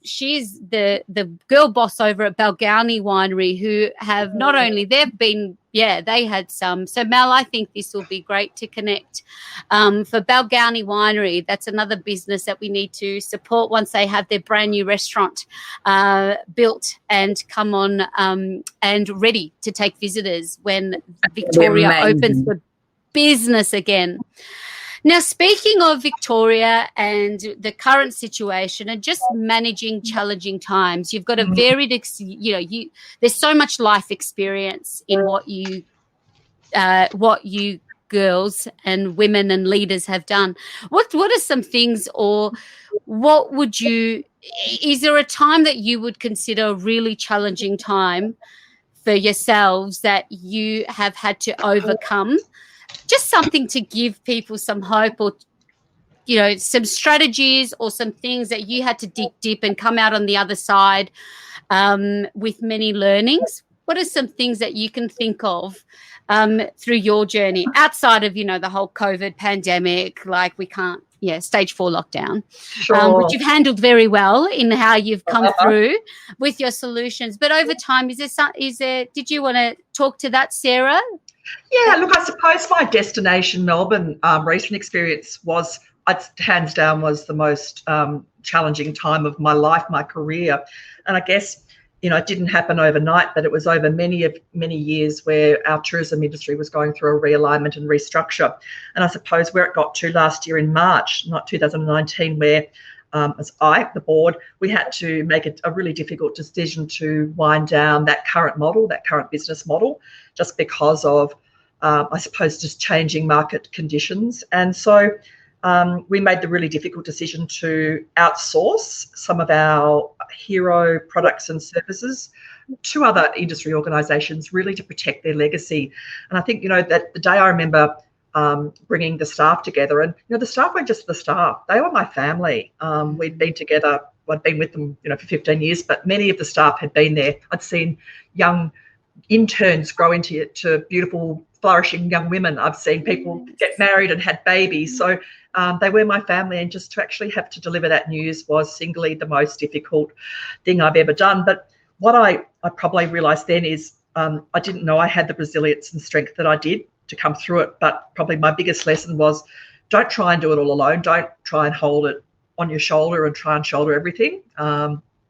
she's the girl boss over at Balgownie Winery, who have not only they had some. So Mel, I think this will be great to connect for Balgownie Winery. That's another business that we need to support once they have their brand new restaurant built and come on and ready to take visitors when Victoria opens the business again. Now, speaking of Victoria and the current situation and just managing challenging times, you've got a varied, there's so much life experience in what you girls and women and leaders have done. What are some things, or what would you? Is there a time that you would consider a really challenging time for yourselves that you have had to overcome? Just something to give people some hope, or, some strategies or some things that you had to dig deep and come out on the other side with many learnings. What are some things that you can think of through your journey outside of, the whole COVID pandemic, like we can't, stage 4 lockdown, which you've handled very well in how you've come through with your solutions. But over time, did you want to talk to that, Sarah? Yeah, look, I suppose my Destination Melbourne recent experience was, hands down, was the most challenging time of my life, my career. And I guess, it didn't happen overnight, but it was over many years where our tourism industry was going through a realignment and restructure. And I suppose where it got to last year in March, not 2019, where as the board, we had to make a really difficult decision to wind down that current business model, just because of, I suppose, just changing market conditions. And so we made the really difficult decision to outsource some of our hero products and services to other industry organisations, really to protect their legacy. And I think, that the day I remember bringing the staff together, and the staff weren't just the staff, they were my family. We'd been together, I'd been with them for 15 years, but many of the staff had been there. I'd seen young interns grow into beautiful, flourishing young women. I've seen people get married and had babies. So they were my family, and just to actually have to deliver that news was singly the most difficult thing I've ever done. But what I probably realised then is I didn't know I had the resilience and strength that I did to come through it. But probably my biggest lesson was, don't try and do it all alone. Don't try and hold it on your shoulder and try and shoulder everything.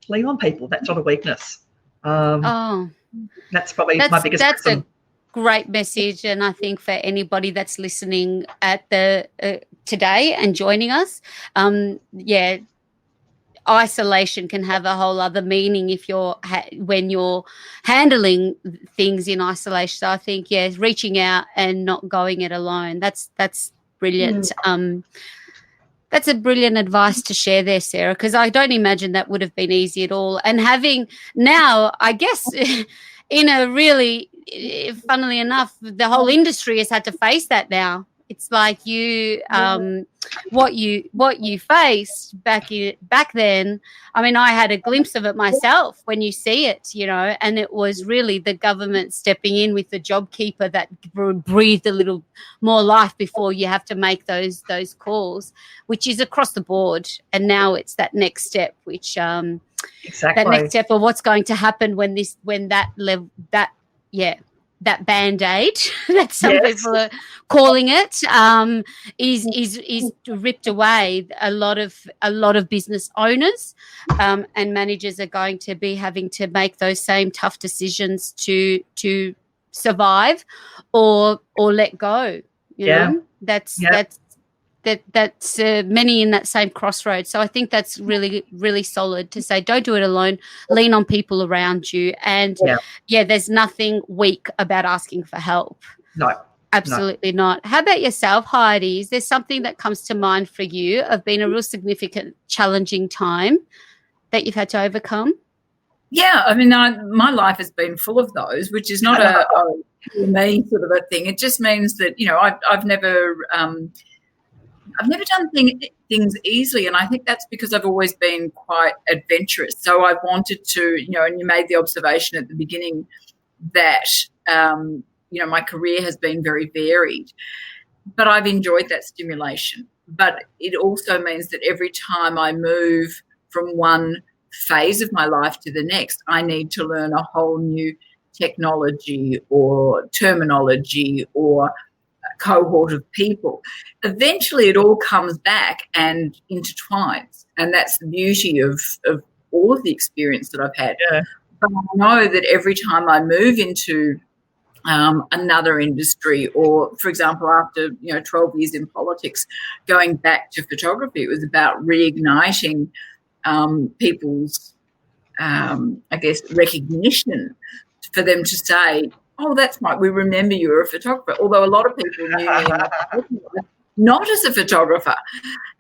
Lean on people. That's not a weakness. That's probably my biggest lesson. Great message, and I think for anybody that's listening at the today and joining us, isolation can have a whole other meaning if when you're handling things in isolation. So I think reaching out and not going it alone. That's brilliant. That's a brilliant advice to share there, Sarah, because I don't imagine that would have been easy at all. And having now, I guess, in a really, funnily enough, the whole industry has had to face that now. It's like what you faced back then. I mean, I had a glimpse of it myself when you see it, and it was really the government stepping in with the JobKeeper that breathed a little more life before you have to make those calls, which is across the board. And now it's that next step, which exactly that next step of what's going to happen when that Band-Aid that some people are calling it is ripped away. A lot of business owners and managers are going to be having to make those same tough decisions to survive or let go. You know, that's many in that same crossroads. So I think that's really, really solid to say, don't do it alone. Lean on people around you. And there's nothing weak about asking for help. No. Absolutely not. How about yourself, Heidi? Is there something that comes to mind for you of being a real significant, challenging time that you've had to overcome? Yeah, I mean, my life has been full of those, which is not a me sort of a thing. It just means that, you know, I've never done things easily, and I think that's because I've always been quite adventurous. So I wanted to, you know, and you made the observation at the beginning that, you know, my career has been very varied, but I've enjoyed that stimulation. But it also means that every time I move from one phase of my life to the next, I need to learn a whole new technology or terminology or a cohort of people. Eventually it all comes back and intertwines, and that's the beauty of all of the experience that I've had. Yeah. But I know that every time I move into another industry, or, for example, after 12 years in politics, going back to photography, it was about reigniting people's, I guess, recognition, for them to say, oh, that's right, we remember you were a photographer, although a lot of people knew me not as a photographer.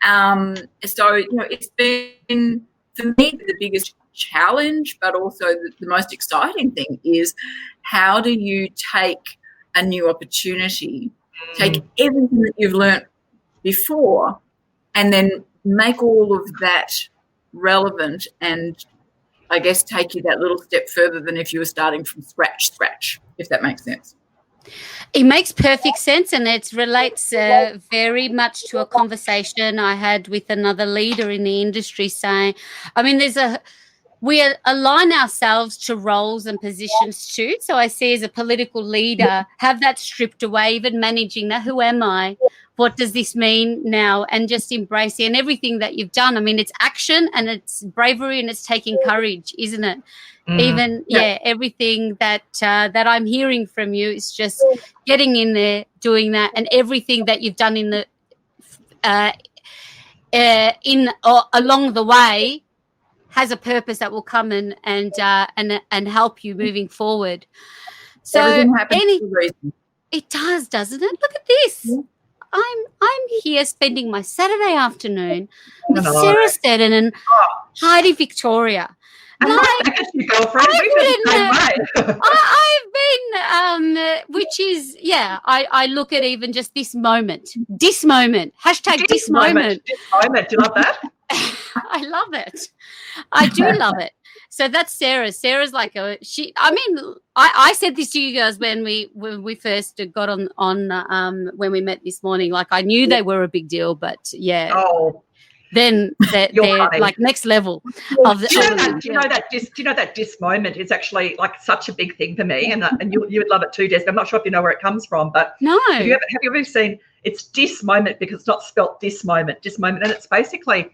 So, it's been, for me, the biggest challenge, but also the most exciting thing is, how do you take a new opportunity, take everything that you've learnt before, and then make all of that relevant, and I guess take you that little step further than if you were starting from scratch, if that makes sense. It makes perfect sense, and it relates very much to a conversation I had with another leader in the industry saying, I mean, we align ourselves to roles and positions too. So I see, as a political leader, have that stripped away, even managing that. Who am I? What does this mean now? And just embracing, and everything that you've done. I mean, it's action and it's bravery and it's taking courage, isn't it? Even, everything that I'm hearing from you is just getting in there, doing that, and everything that you've done in along the way has a purpose that will come and help you moving forward. So it does, doesn't it? Look at this. Yeah. I'm here spending my Saturday afternoon with Sarah Seddon and Heidi Victoria. And like, your girlfriend. I've been, which is, I look at even just this moment. This moment. Hashtag this moment. This moment. Do you love that? I love it. I do love it. So that's Sarah. Sarah's like I said this to you guys when we first got on when we met this morning. Like, I knew they were a big deal, but then they're like next level of the. Do you know that dis moment is actually like such a big thing for me, and you would love it too, Des. I'm not sure if you know where it comes from, but no. Have you ever seen? It's dis moment because it's not spelt this moment, and it's basically.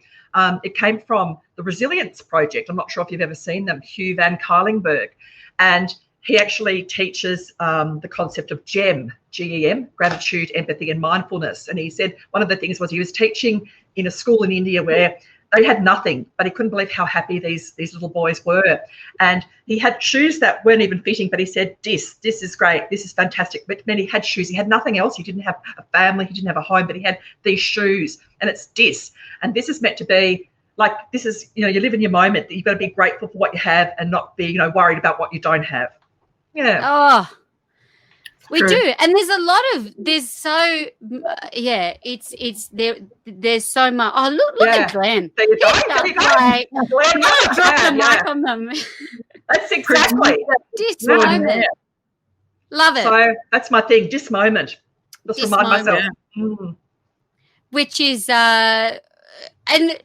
It came from the Resilience Project. I'm not sure if you've ever seen them, Hugh Van Kylinberg. And he actually teaches the concept of GEM, G-E-M, gratitude, empathy, and mindfulness. And he said one of the things was he was teaching in a school in India where they had nothing, but he couldn't believe how happy these little boys were. And he had shoes that weren't even fitting, but he said, this is great, this is fantastic. But then he had shoes, he had nothing else. He didn't have a family, he didn't have a home, but he had these shoes, and it's this. And this is meant to be like, this is, you live in your moment, that you've got to be grateful for what you have and not be, worried about what you don't have. Yeah. Oh, we do. And there's so much. Oh, look at Glenn. There you go. Glenn, drop the mic on them. That's exactly. This moment. Love it. So that's my thing, this moment. Just remind myself. Which is, and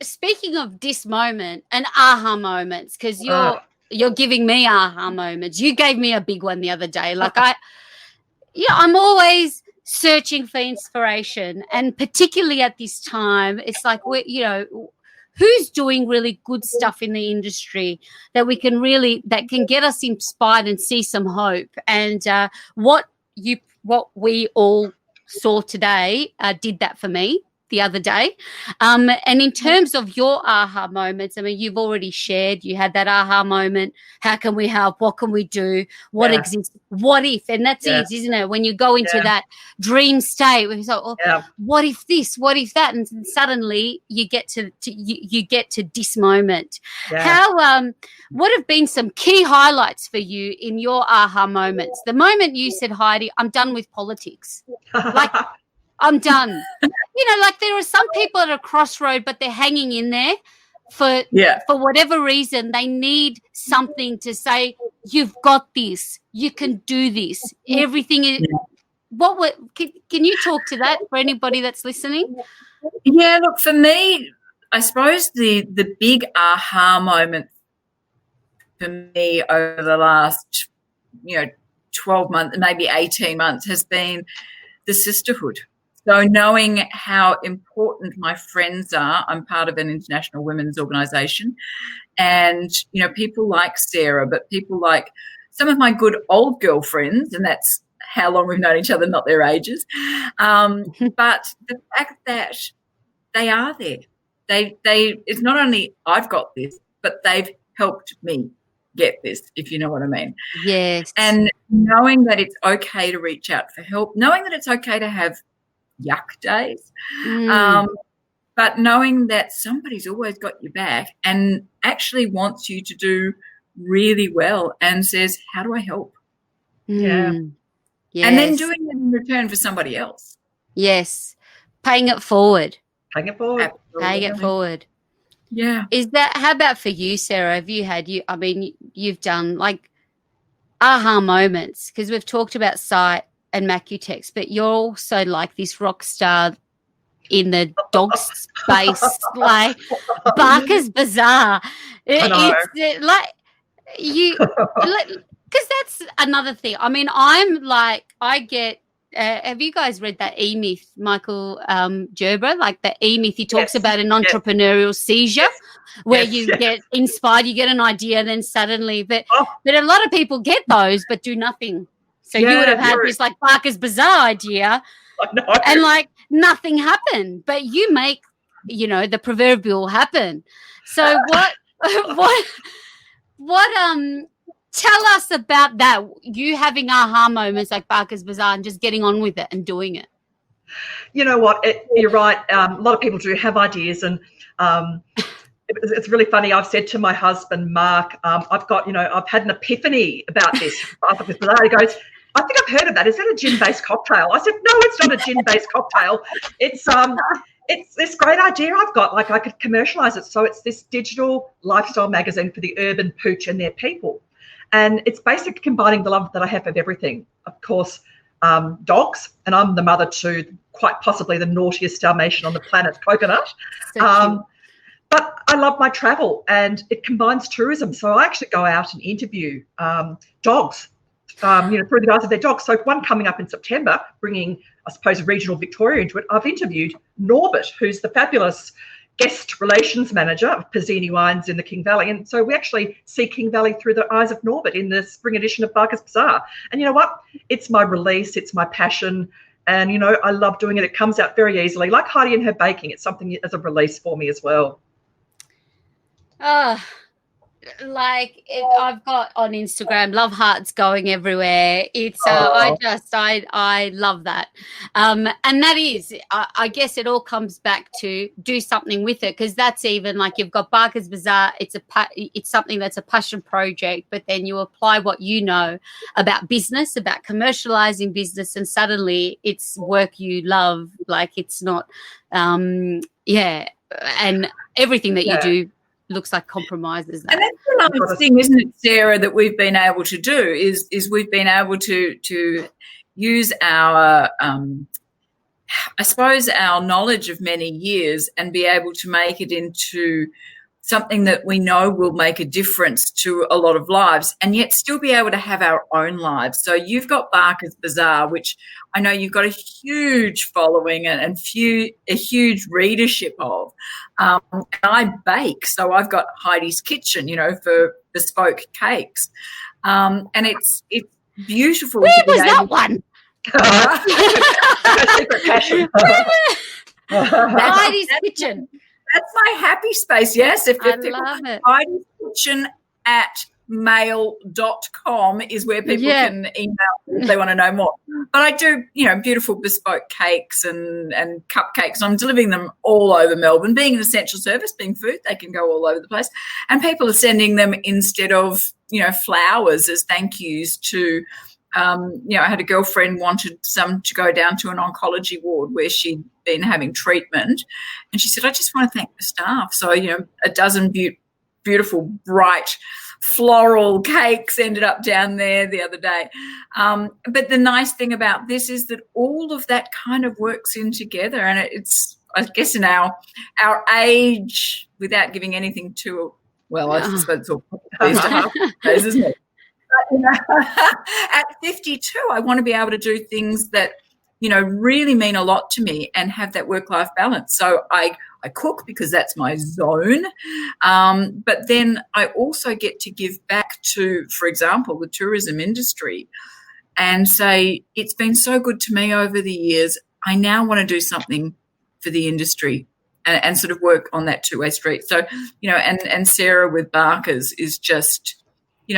speaking of this moment and aha moments, because you're giving me aha moments. You gave me a big one the other day. Like I'm always searching for inspiration, and particularly at this time, it's like, who's doing really good stuff in the industry that can get us inspired and see some hope. And what we all saw today did that for me the other day. And in terms of your aha moments, I mean, you've already shared, you had that aha moment. How can we help? What can we do? What exists? What if? And that's it, isn't it? When you go into that dream state where you say, what if this? What if that? And suddenly you get to this moment. How what have been some key highlights for you in your aha moments? The moment you said, Heidi, I'm done with politics. Like, I'm done. Like there are some people at a crossroad, but they're hanging in there for whatever reason. They need something to say, you've got this. You can do this. Everything is can you talk to that for anybody that's listening? Yeah, look, for me, I suppose the big aha moment for me over the last, 12 months, maybe 18 months has been the sisterhood. So knowing how important my friends are, I'm part of an international women's organisation, and, people like Sarah, but people like some of my good old girlfriends, and that's how long we've known each other, not their ages. But the fact that they are there, it's not only I've got this, but they've helped me get this, if you know what I mean. Yes. And knowing that it's okay to reach out for help, knowing that it's okay to have yuck days, but knowing that somebody's always got your back and actually wants you to do really well and says, how do I help? Yes. And then doing it in return for somebody else. Yes. Paying it forward. Absolutely. Paying it forward. Yeah. How about for you, Sarah? Have you had you've done like aha moments, because we've talked about Cite and Macutex, but you're also like this rock star in the dog space, like Barker's Bazaar. It's like you, because that's another thing. I mean, I get. Have you guys read that E-Myth, Michael Gerber? Like the E-Myth, he talks about an entrepreneurial seizure where you get inspired, you get an idea, then suddenly, but a lot of people get those but do nothing. So you would have had this like Barker's Bazaar idea and like nothing happened, but you make, the proverbial happen. So what tell us about that, you having aha moments like Barker's Bazaar and just getting on with it and doing it. You know what, you're right. A lot of people do have ideas, and it's really funny. I've said to my husband, Mark, I've had an epiphany about this. Barker's Bazaar. He goes, I think I've heard of that. Is that a gin-based cocktail? I said, no, it's not a gin-based cocktail. It's this great idea I've got. Like, I could commercialise it. So it's this digital lifestyle magazine for the urban pooch and their people. And it's basically combining the love that I have of everything. Of course, dogs, and I'm the mother to quite possibly the naughtiest Dalmatian on the planet, Coconut. So but I love my travel, and it combines tourism. So I actually go out and interview dogs, through the eyes of their dogs. So one coming up in September, bringing, I suppose, a regional Victoria into it, I've interviewed Norbert, who's the fabulous guest relations manager of Pizzini Wines in the King Valley. And so we actually see King Valley through the eyes of Norbert in the spring edition of Barker's Bazaar. And you know what? It's my release. It's my passion. And, I love doing it. It comes out very easily. Like Heidi and her baking, it's something as a release for me as well. I've got on Instagram love hearts going everywhere. It's I love that, and that is I guess it all comes back to do something with it, because that's even like you've got Barker's Bazaar. It's something that's a passion project, but then you apply what you know about business, about commercializing business, and suddenly it's work you love. Like it's not, and everything that you do looks like compromises that. And that's the nice thing, isn't it, Sarah, that we've been able to do is we've been able to use our, I suppose, our knowledge of many years and be able to make it into something that we know will make a difference to a lot of lives, and yet still be able to have our own lives. So you've got Barker's Bazaar, which I know you've got a huge following and a huge readership of. And I bake, so I've got Heidi's Kitchen, for bespoke cakes. And it's beautiful. Where was that one? Secret passion. Heidi's Kitchen. That's my happy space, yes. If I people, love it. Heidi's Kitchen at mail.com is where people can email if they want to know more. But I do, beautiful bespoke cakes and cupcakes. I'm delivering them all over Melbourne. Being an essential service, being food, they can go all over the place. And people are sending them instead of, flowers as thank yous to I had a girlfriend wanted some to go down to an oncology ward where she'd been having treatment, and she said, I just want to thank the staff. So, a dozen beautiful, bright, floral cakes ended up down there the other day. But the nice thing about this is that all of that kind of works in together, and it's, I guess, in our age, without giving anything too well, I suppose it's all days, isn't it? But, at 52, I want to be able to do things that, really mean a lot to me and have that work-life balance. So I cook because that's my zone. But then I also get to give back to, for example, the tourism industry and say, it's been so good to me over the years. I now want to do something for the industry and sort of work on that two-way street. So, and Sarah with Barker's is just,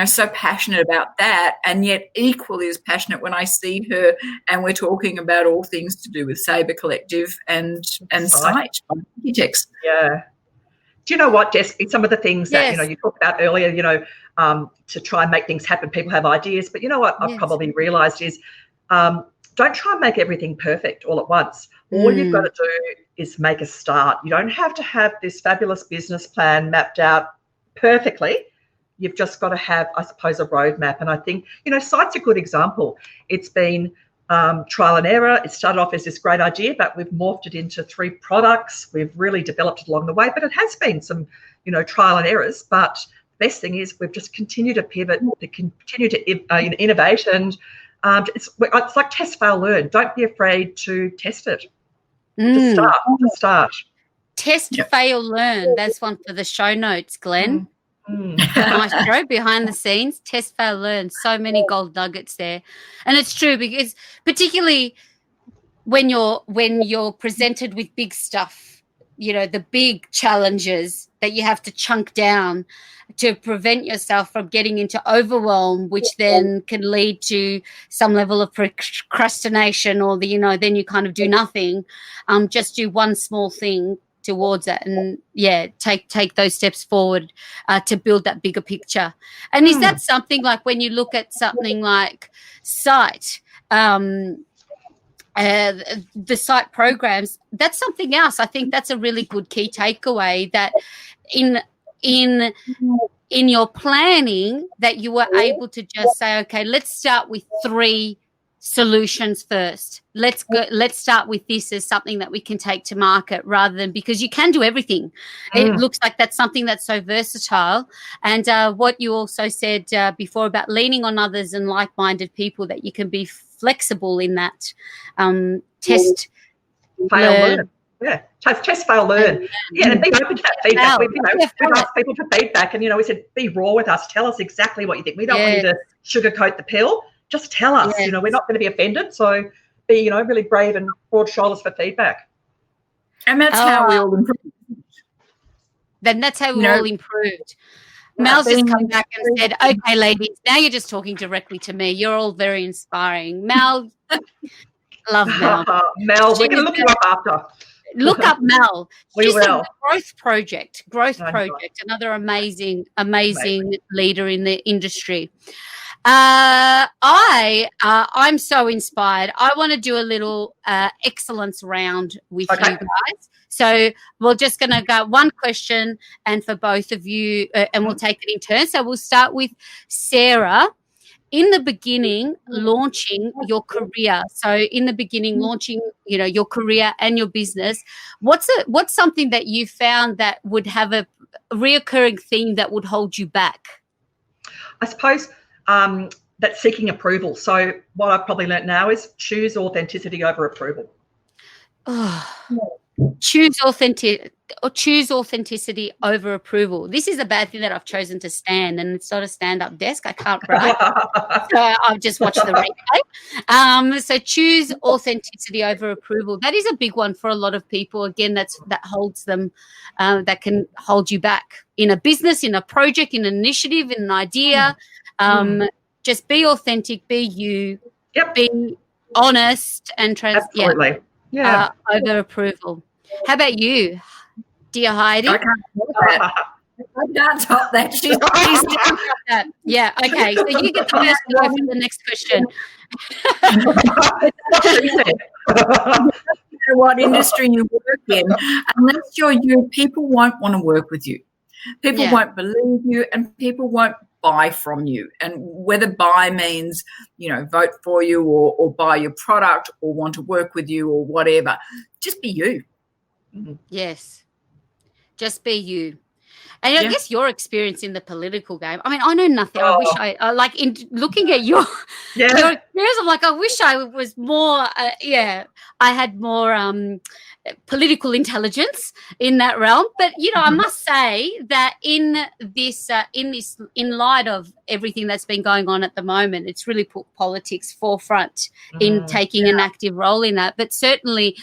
so passionate about that, and yet equally as passionate when I see her and we're talking about all things to do with Sabre Collective and Cite architects. Yeah. Do you know what, Jess? Some of the things that, you talked about earlier, to try and make things happen, people have ideas. But you know what I've probably realised is don't try and make everything perfect all at once. All you've got to do is make a start. You don't have to have this fabulous business plan mapped out perfectly. You've just got to have, I suppose, a roadmap. And I think, Cite's a good example. It's been trial and error. It started off as this great idea, but we've morphed it into 3 products. We've really developed it along the way, but it has been some, trial and errors. But the best thing is we've just continued to pivot, to continue to innovate. And it's like test, fail, learn. Don't be afraid to test it. Just start. Test, fail, learn. That's one for the show notes, Glenn. Nice show behind the scenes. Test, fail, learn. So many gold nuggets there, and it's true because particularly when you're presented with big stuff, the big challenges that you have to chunk down to prevent yourself from getting into overwhelm, which then can lead to some level of procrastination, or then you kind of do nothing. Just do one small thing towards it, and take those steps forward to build that bigger picture. And is that something like when you look at something like Cite, the Cite programs, that's something else. I think that's a really good key takeaway, that in your planning that you were able to just say, okay, let's start with 3 solutions first. Let's start with this as something that we can take to market, rather than, because you can do everything. It looks like that's something that's so versatile. And what you also said before about leaning on others and like-minded people, that you can be flexible in that test, fail, learn. Yeah, test, fail, learn. And be open to that feedback. We've asked people for feedback, and we said, be raw with us. Tell us exactly what you think. We don't want you to sugarcoat the pill. Just tell us. We're not going to be offended. So be, really brave and broad shoulders for feedback. And that's how we all improved. Then that's how we all improved. Mel's just come back and said, okay, ladies, now you're just talking directly to me. You're all very inspiring. Mel, love Mel. Mel, we're going to look you up after. Look up Mel. We will. A Growth Project, another amazing leader in the industry. I'm so inspired. I want to do a little excellence round with you guys. So we're just going to go one question, and for both of you, and we'll take it in turn. So we'll start with Sarah. in the beginning, launching your career. So in the beginning, launching, your career and your business, what's something that you found that would have a reoccurring theme that would hold you back? I suppose that's seeking approval. So what I've probably learnt now is choose authenticity over approval. Choose authenticity over approval. This is a bad thing that I've chosen to stand, and it's not a stand-up desk. I can't write. So I've just watched the replay. So choose authenticity over approval. That is a big one for a lot of people. Again, that holds them, that can hold you back in a business, in a project, in an initiative, in an idea. Just be authentic, be you, be honest and Absolutely. Yeah. Over approval. How about you, dear Heidi? I can't top that. She's that. Yeah, okay. So you get the first go for the next question. What industry you work in, unless you're you, people won't want to work with you. People won't believe you, and people won't buy from you. And whether buy means, vote for you or buy your product or want to work with you or whatever, just be you. Yes, just be you. And I guess your experience in the political game, I mean, I know nothing. I wish I like in looking at your experience, I'm like, I wish I was more, I had more political intelligence in that realm. But, I must say that in light of everything that's been going on at the moment, it's really put politics forefront in taking an active role in that. But certainly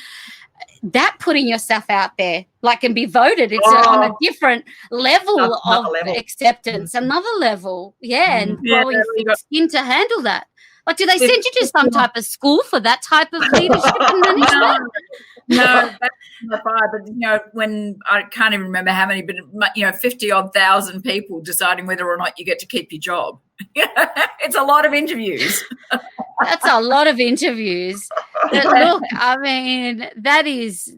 that putting yourself out there, and be voted, it's on a different level of acceptance, another level, and growing thick skin to handle that. Like, do they send you to some type of school for that type of leadership and management? No, that's not fire. But when I can't even remember how many, but 50-odd thousand people deciding whether or not you get to keep your job. It's a lot of interviews. That's a lot of interviews. Look, I mean, that is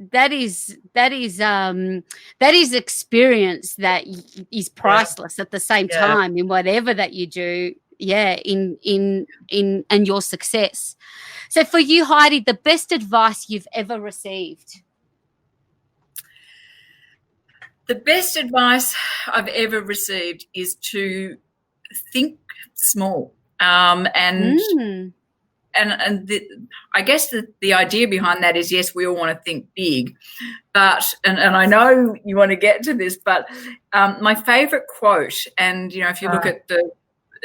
experience that is priceless at the same time in whatever that you do. In your success. So for you, Heidi, the best advice you've ever received? The best advice I've ever received is to think small. I guess the idea behind that is, yes, we all want to think big, but and I know you want to get to this, but my favourite quote, and if you look at the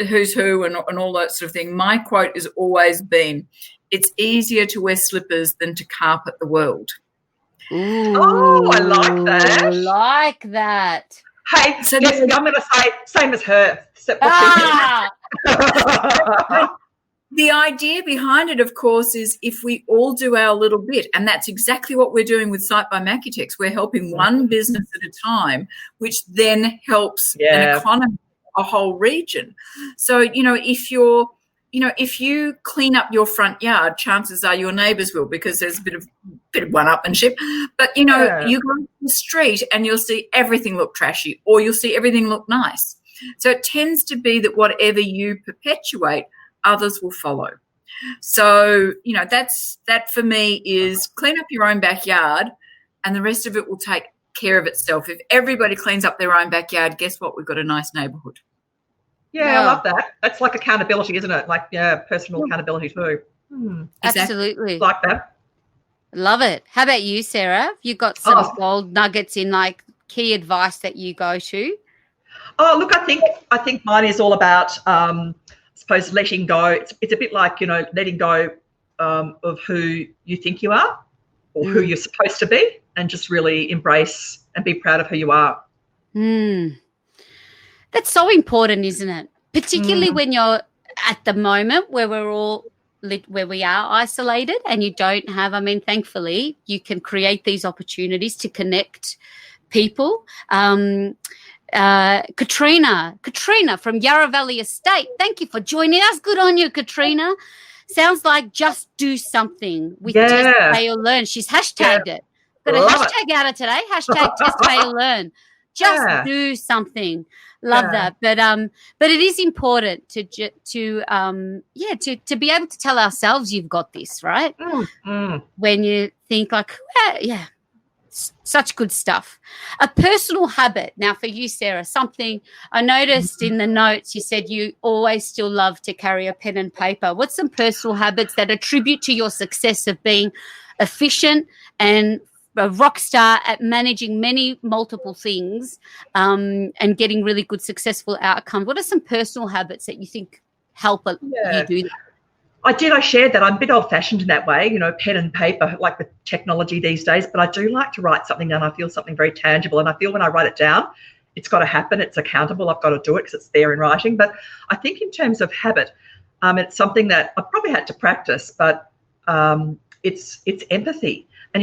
who's who and all that sort of thing, my quote has always been, it's easier to wear slippers than to carpet the world. Ooh, I like that. I like that. Hey, so I'm going to say same as her. The idea behind it, of course, is if we all do our little bit, and that's exactly what we're doing with Cite by Macutex. We're helping one business at a time, which then helps an economy, a whole region. So, if you clean up your front yard, chances are your neighbours will, because there's a bit of one-upmanship. But, you go to the street and you'll see everything look trashy, or you'll see everything look nice. So it tends to be that whatever you perpetuate, others will follow. So, that for me is clean up your own backyard, and the rest of it will take care of itself. If everybody cleans up their own backyard, guess what? We've got a nice neighbourhood. Yeah, I love that. That's like accountability, isn't it? Like, personal accountability too. Absolutely. Like that. Love it. How about you, Sarah? Have you got some gold nuggets in key advice that you go to? Oh, look, I think mine is all about, I suppose, letting go. It's a bit like, letting go of who you think you are or who you're supposed to be, and just really embrace and be proud of who you are. That's so important, isn't it? Particularly when you're at the moment where where we are isolated and you don't have, thankfully you can create these opportunities to connect people. Katrina from Yarra Valley Estate, thank you for joining us. Good on you, Katrina. Sounds like just do something with Test, Pay or Learn. She's hashtagged it. Got a hashtag out of today, hashtag Test, Pay or Learn. Just do something. Love that. But it is important to be able to tell ourselves you've got this, right? When you think like, such good stuff. A personal habit. Now for you, Sarah, something I noticed in the notes, you said you always still love to carry a pen and paper. What's some personal habits that attribute to your success of being efficient and a rock star at managing multiple things and getting really good, successful outcomes? What are some personal habits that you think help you do that? I shared that. I'm a bit old-fashioned in that way, pen and paper, like with technology these days, but I do like to write something down. I feel something very tangible, and I feel when I write it down, it's got to happen. It's accountable. I've got to do it because it's there in writing. But I think in terms of habit, it's something that I probably had to practice, but it's empathy. And,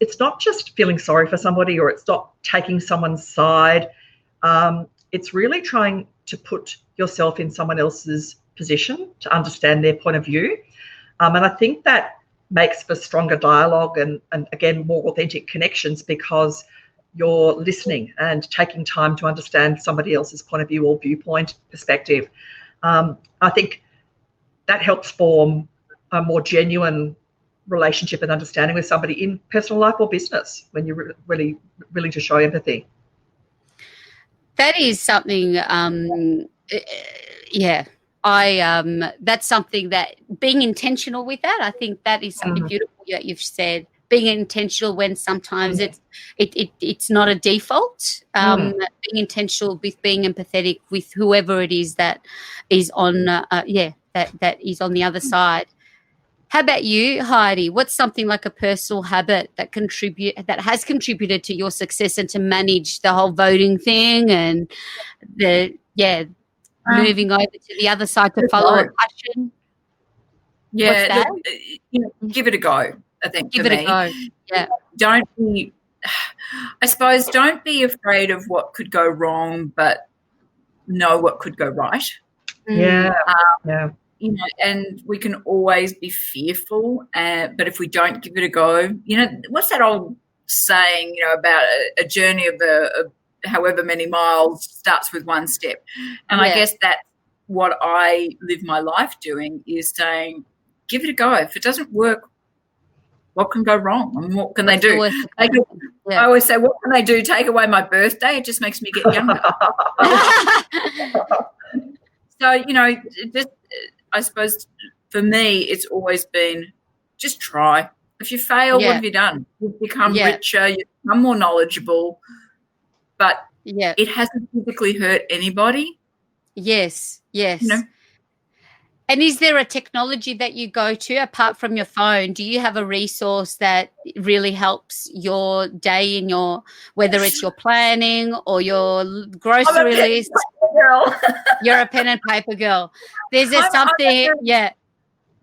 it's not just feeling sorry for somebody, or it's not taking someone's side. It's really trying to put yourself in someone else's position to understand their point of view. And I think that makes for stronger dialogue and again, more authentic connections, because you're listening and taking time to understand somebody else's point of view or viewpoint, perspective. I think that helps form a more genuine relationship and understanding with somebody in personal life or business when you're really willing to show empathy. That is something, that's something that being intentional with that, I think that is something beautiful that you've said. Being intentional when sometimes it's not a default. Being intentional with being empathetic with whoever it is that is on that is on the other side. How about you, Heidi? What's something like a personal habit that has contributed to your success and to manage the whole voting thing and moving over to the other side to follow a passion? Yeah, give it a go, I think. Give it a go. Yeah. Don't be afraid of what could go wrong, but know what could go right. And we can always be fearful, but if we don't give it a go, what's that old saying, about a journey of however many miles starts with one step. And I guess that's what I live my life doing, is saying, give it a go. If it doesn't work, what can go wrong? And what can they do? I always say, what can they do? Take away my birthday? It just makes me get younger. So, just, I suppose for me, it's always been just try. If you fail, what have you done? You've become richer, you've become more knowledgeable, but it hasn't physically hurt anybody. Yes. And is there a technology that you go to apart from your phone? Do you have a resource that really helps your day in whether it's your planning or your grocery list? Girl. You're a pen and paper girl. There's something,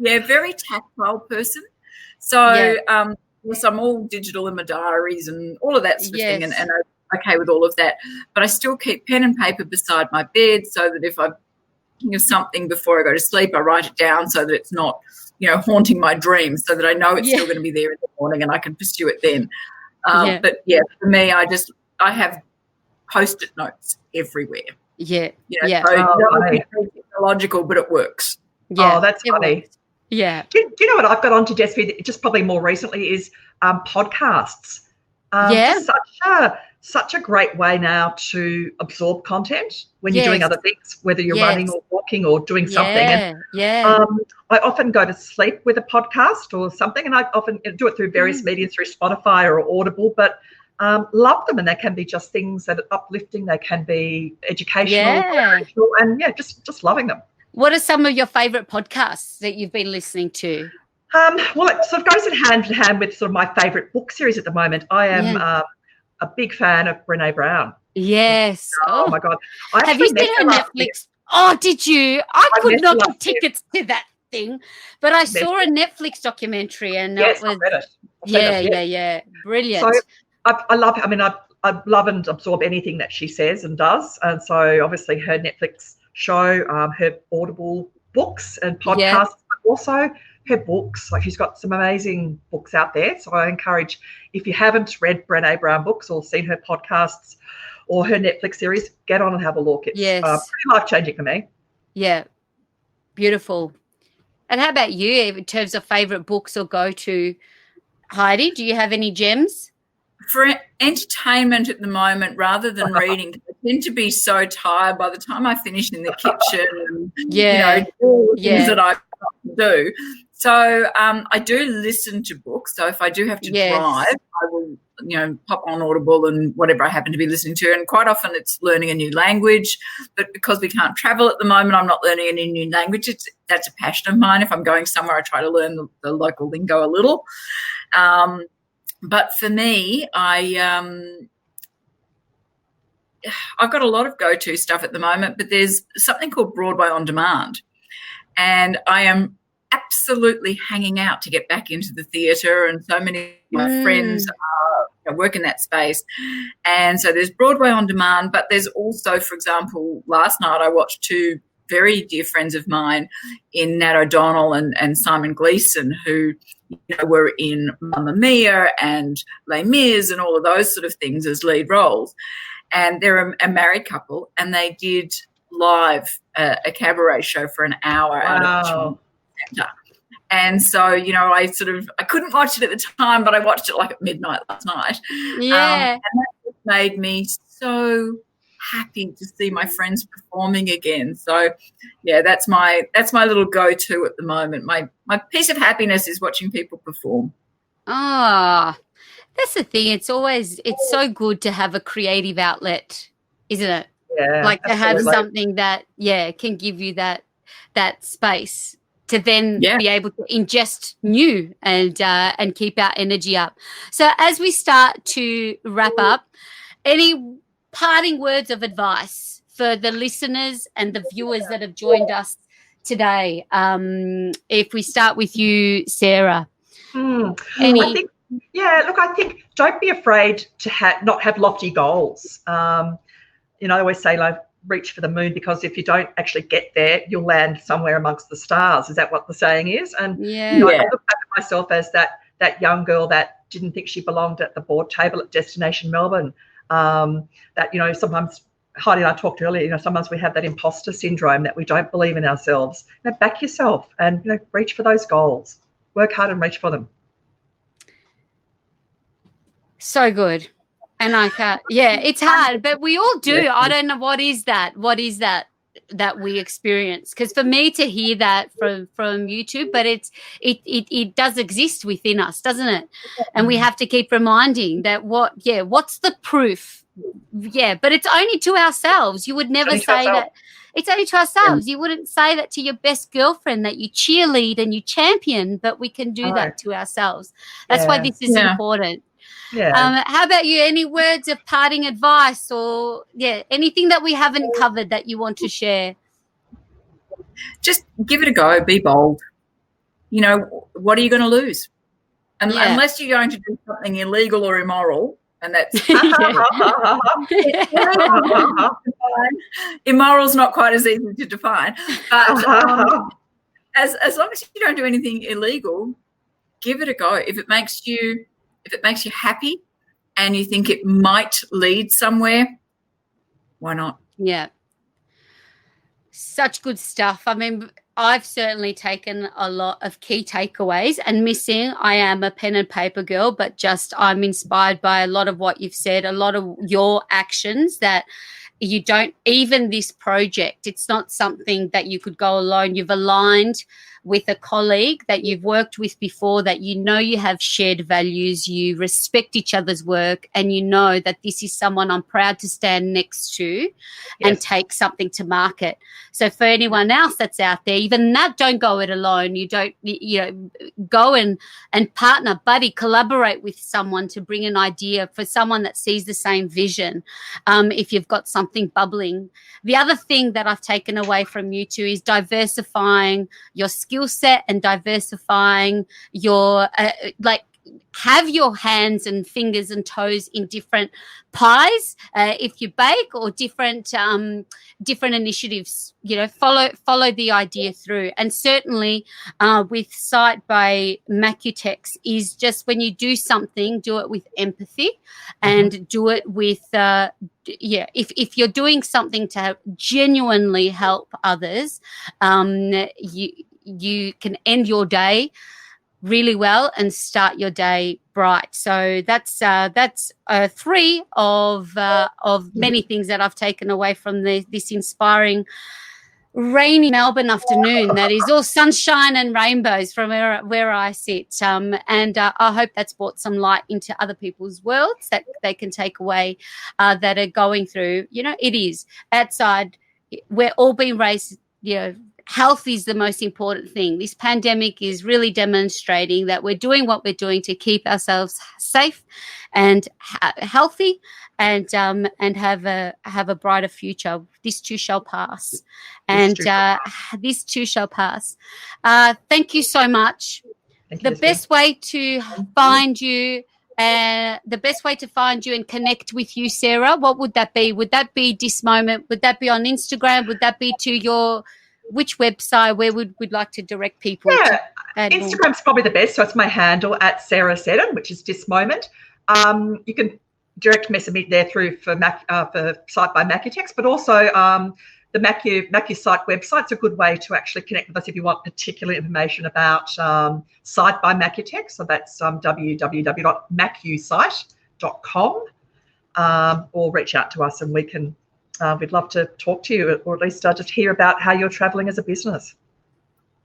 very tactile person. So, yes, I'm all digital in my diaries and all of that sort of thing, and I'm okay with all of that. But I still keep pen and paper beside my bed so that if I'm thinking of something before I go to sleep, I write it down so that it's not, haunting my dreams, so that I know it's still going to be there in the morning and I can pursue it then. But, for me, I have Post-it notes everywhere. So technological, but it works. Yeah, that's funny. Works. Yeah. Do you know what I've got onto, Jess, just probably more recently is podcasts. Such a great way now to absorb content when you're doing other things, whether you're running or walking or doing something. I often go to sleep with a podcast or something, and I often do it through various media, through Spotify or Audible, but love them, and they can be just things that are uplifting. They can be educational, and just loving them. What are some of your favourite podcasts that you've been listening to? Well, it sort of goes hand in hand with sort of my favourite book series at the moment. I am a big fan of Brené Brown. Yes. Oh my God. Have you seen her Netflix? Oh, did you? I could not get tickets to that thing, but I saw a Netflix documentary, and it was brilliant. So I love. I mean, I love and absorb anything that she says and does, and so obviously her Netflix show, her Audible books and podcasts, but also her books. Like, she's got some amazing books out there. So I encourage, if you haven't read Brené Brown books or seen her podcasts or her Netflix series, get on and have a look. It's pretty life-changing for me. Yeah, beautiful. And how about you in terms of favourite books or go-to, Heidi? Do you have any gems? For entertainment at the moment, rather than reading, I tend to be so tired by the time I finish in the kitchen and, all the things that I've got to do. So I do listen to books. So if I do have to drive, I will, pop on Audible and whatever I happen to be listening to. And quite often it's learning a new language. But because we can't travel at the moment, I'm not learning any new language. That's a passion of mine. If I'm going somewhere, I try to learn the local lingo a little. But for me, I've got a lot of go-to stuff at the moment, but there's something called Broadway On Demand. And I am absolutely hanging out to get back into the theatre, and so many of my friends work in that space. And so there's Broadway On Demand, but there's also, for example, last night I watched two very dear friends of mine in Nat O'Donnell and Simon Gleeson, who were in Mamma Mia and Les Mis and all of those sort of things as lead roles. And they're a married couple, and they did live a cabaret show for an hour out of the centre. And so, I couldn't watch it at the time, but I watched it like at midnight last night. Yeah. And that just made me so happy to see my friends performing again. So, yeah, that's my little go-to at the moment. My piece of happiness is watching people perform. Ah, that's the thing. It's so good to have a creative outlet, isn't it? Yeah, like to absolutely. have something that can give you that space to then be able to ingest new and keep our energy up. So as we start to wrap up, any parting words of advice for the listeners and the viewers that have joined us today? If we start with you, Sarah. I think don't be afraid to not have lofty goals. I always say, reach for the moon, because if you don't actually get there, you'll land somewhere amongst the stars. Is that what the saying is? And I look back at myself as that young girl that didn't think she belonged at the board table at Destination Melbourne. Sometimes Heidi and I talked earlier, sometimes we have that imposter syndrome that we don't believe in ourselves. Back yourself and reach for those goals. Work hard and reach for them. So good. And it's hard, but we all do. Yeah. I don't know what is that we experience. Because for me to hear that from YouTube, but it does exist within us, doesn't it? And we have to keep reminding that what's the proof? Yeah, but it's only to ourselves. You would never say that. It's only to ourselves. You wouldn't say that to your best girlfriend that you cheerlead and you champion, but we can do that to ourselves. That's why this is important. Yeah. How about you? Any words of parting advice or anything that we haven't covered that you want to share? Just give it a go. Be bold. What are you going to lose? Unless you're going to do something illegal or immoral, and that's immoral's not quite as easy to define. But as long as you don't do anything illegal, give it a go. If it makes you happy and you think it might lead somewhere, why not? Yeah. Such good stuff. I mean, I've certainly taken a lot of key takeaways, and missing, I am a pen and paper girl, but I'm inspired by a lot of what you've said, a lot of your actions that you don't, even this project, it's not something that you could go alone. You've aligned with a colleague that you've worked with before, that you have shared values, you respect each other's work, and you know that this is someone I'm proud to stand next to and take something to market. So for anyone else that's out there, even that, don't go it alone. You don't, go and partner, buddy, collaborate with someone to bring an idea for someone that sees the same vision. If you've got something bubbling. The other thing that I've taken away from you two is diversifying your skill set and diversifying your have your hands and fingers and toes in different pies if you bake, or different initiatives. Follow the idea through. And certainly with Cite by Macutex is just, when you do something, do it with empathy and do it with if you're doing something to genuinely help others, you can end your day really well and start your day bright. So that's 3 of many things that I've taken away from this inspiring rainy Melbourne afternoon that is all sunshine and rainbows from where I sit. And I hope that's brought some light into other people's worlds that they can take away that are going through, it is outside. We're all being raised, health is the most important thing. This pandemic is really demonstrating that we're doing what we're doing to keep ourselves safe and healthy, and have a brighter future. This too shall pass, and this too shall pass. Thank you so much. The best way to find you. The best way to find you and connect with you, Sarah, what would that be? Would that be this moment? Would that be on Instagram? Would that be to which website? Where would we like to direct people? Yeah, Instagram's probably the best. So it's my handle at Sarah Seddon, which is this moment. You can direct message me there through for Cite by Macutex, but also the Macu Cite website's a good way to actually connect with us if you want particular information about Cite by Macutex. So that's www.macucite.com, or reach out to us and we can. We'd love to talk to you, or at least just hear about how you're travelling as a business.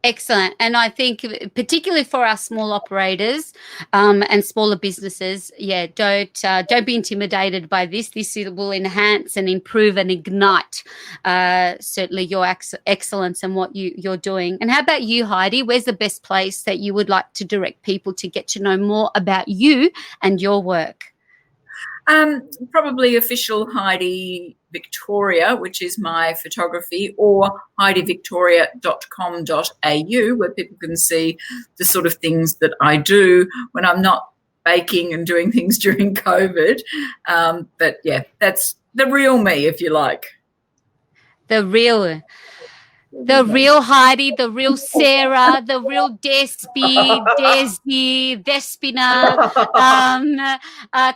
Excellent. And I think particularly for our small operators and smaller businesses, don't be intimidated by this. This will enhance and improve and ignite certainly your excellence and what you're doing. And how about you, Heidi? Where's the best place that you would like to direct people to get to know more about you and your work? Probably official Heidi Victoria, which is my photography, or HeidiVictoria.com.au, where people can see the sort of things that I do when I'm not baking and doing things during COVID. But yeah, that's the real me, if you like. The real Heidi, the real Sarah, the real Despy, Desi, Despina,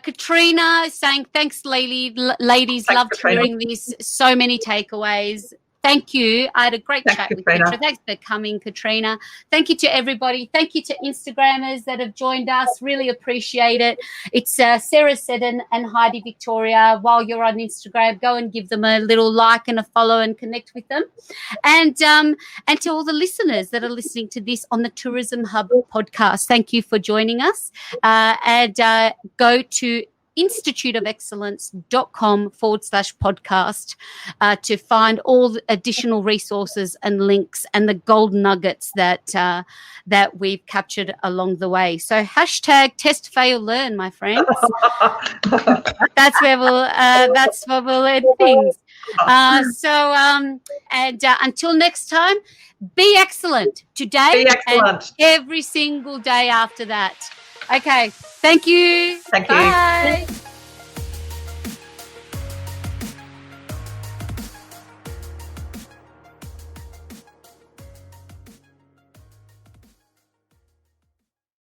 Katrina saying, thanks, ladies. Loved Katrina. Hearing this. So many takeaways. Thank you. I had a great chat with Katrina. Thanks for coming, Katrina. Thank you to everybody. Thank you to Instagrammers that have joined us. Really appreciate it. It's Sarah Seddon and Heidi Victoria. While you're on Instagram, go and give them a little like and a follow and connect with them. And to all the listeners that are listening to this on the Tourism Hub podcast, thank you for joining us. And go to instituteofexcellence.com/podcast to find all the additional resources and links and the gold nuggets that we've captured along the way. So #test fail learn, my friends. That's where we'll learn things. Until next time, be excellent today and every single day after that. Okay. Thank you. Thank you. Bye.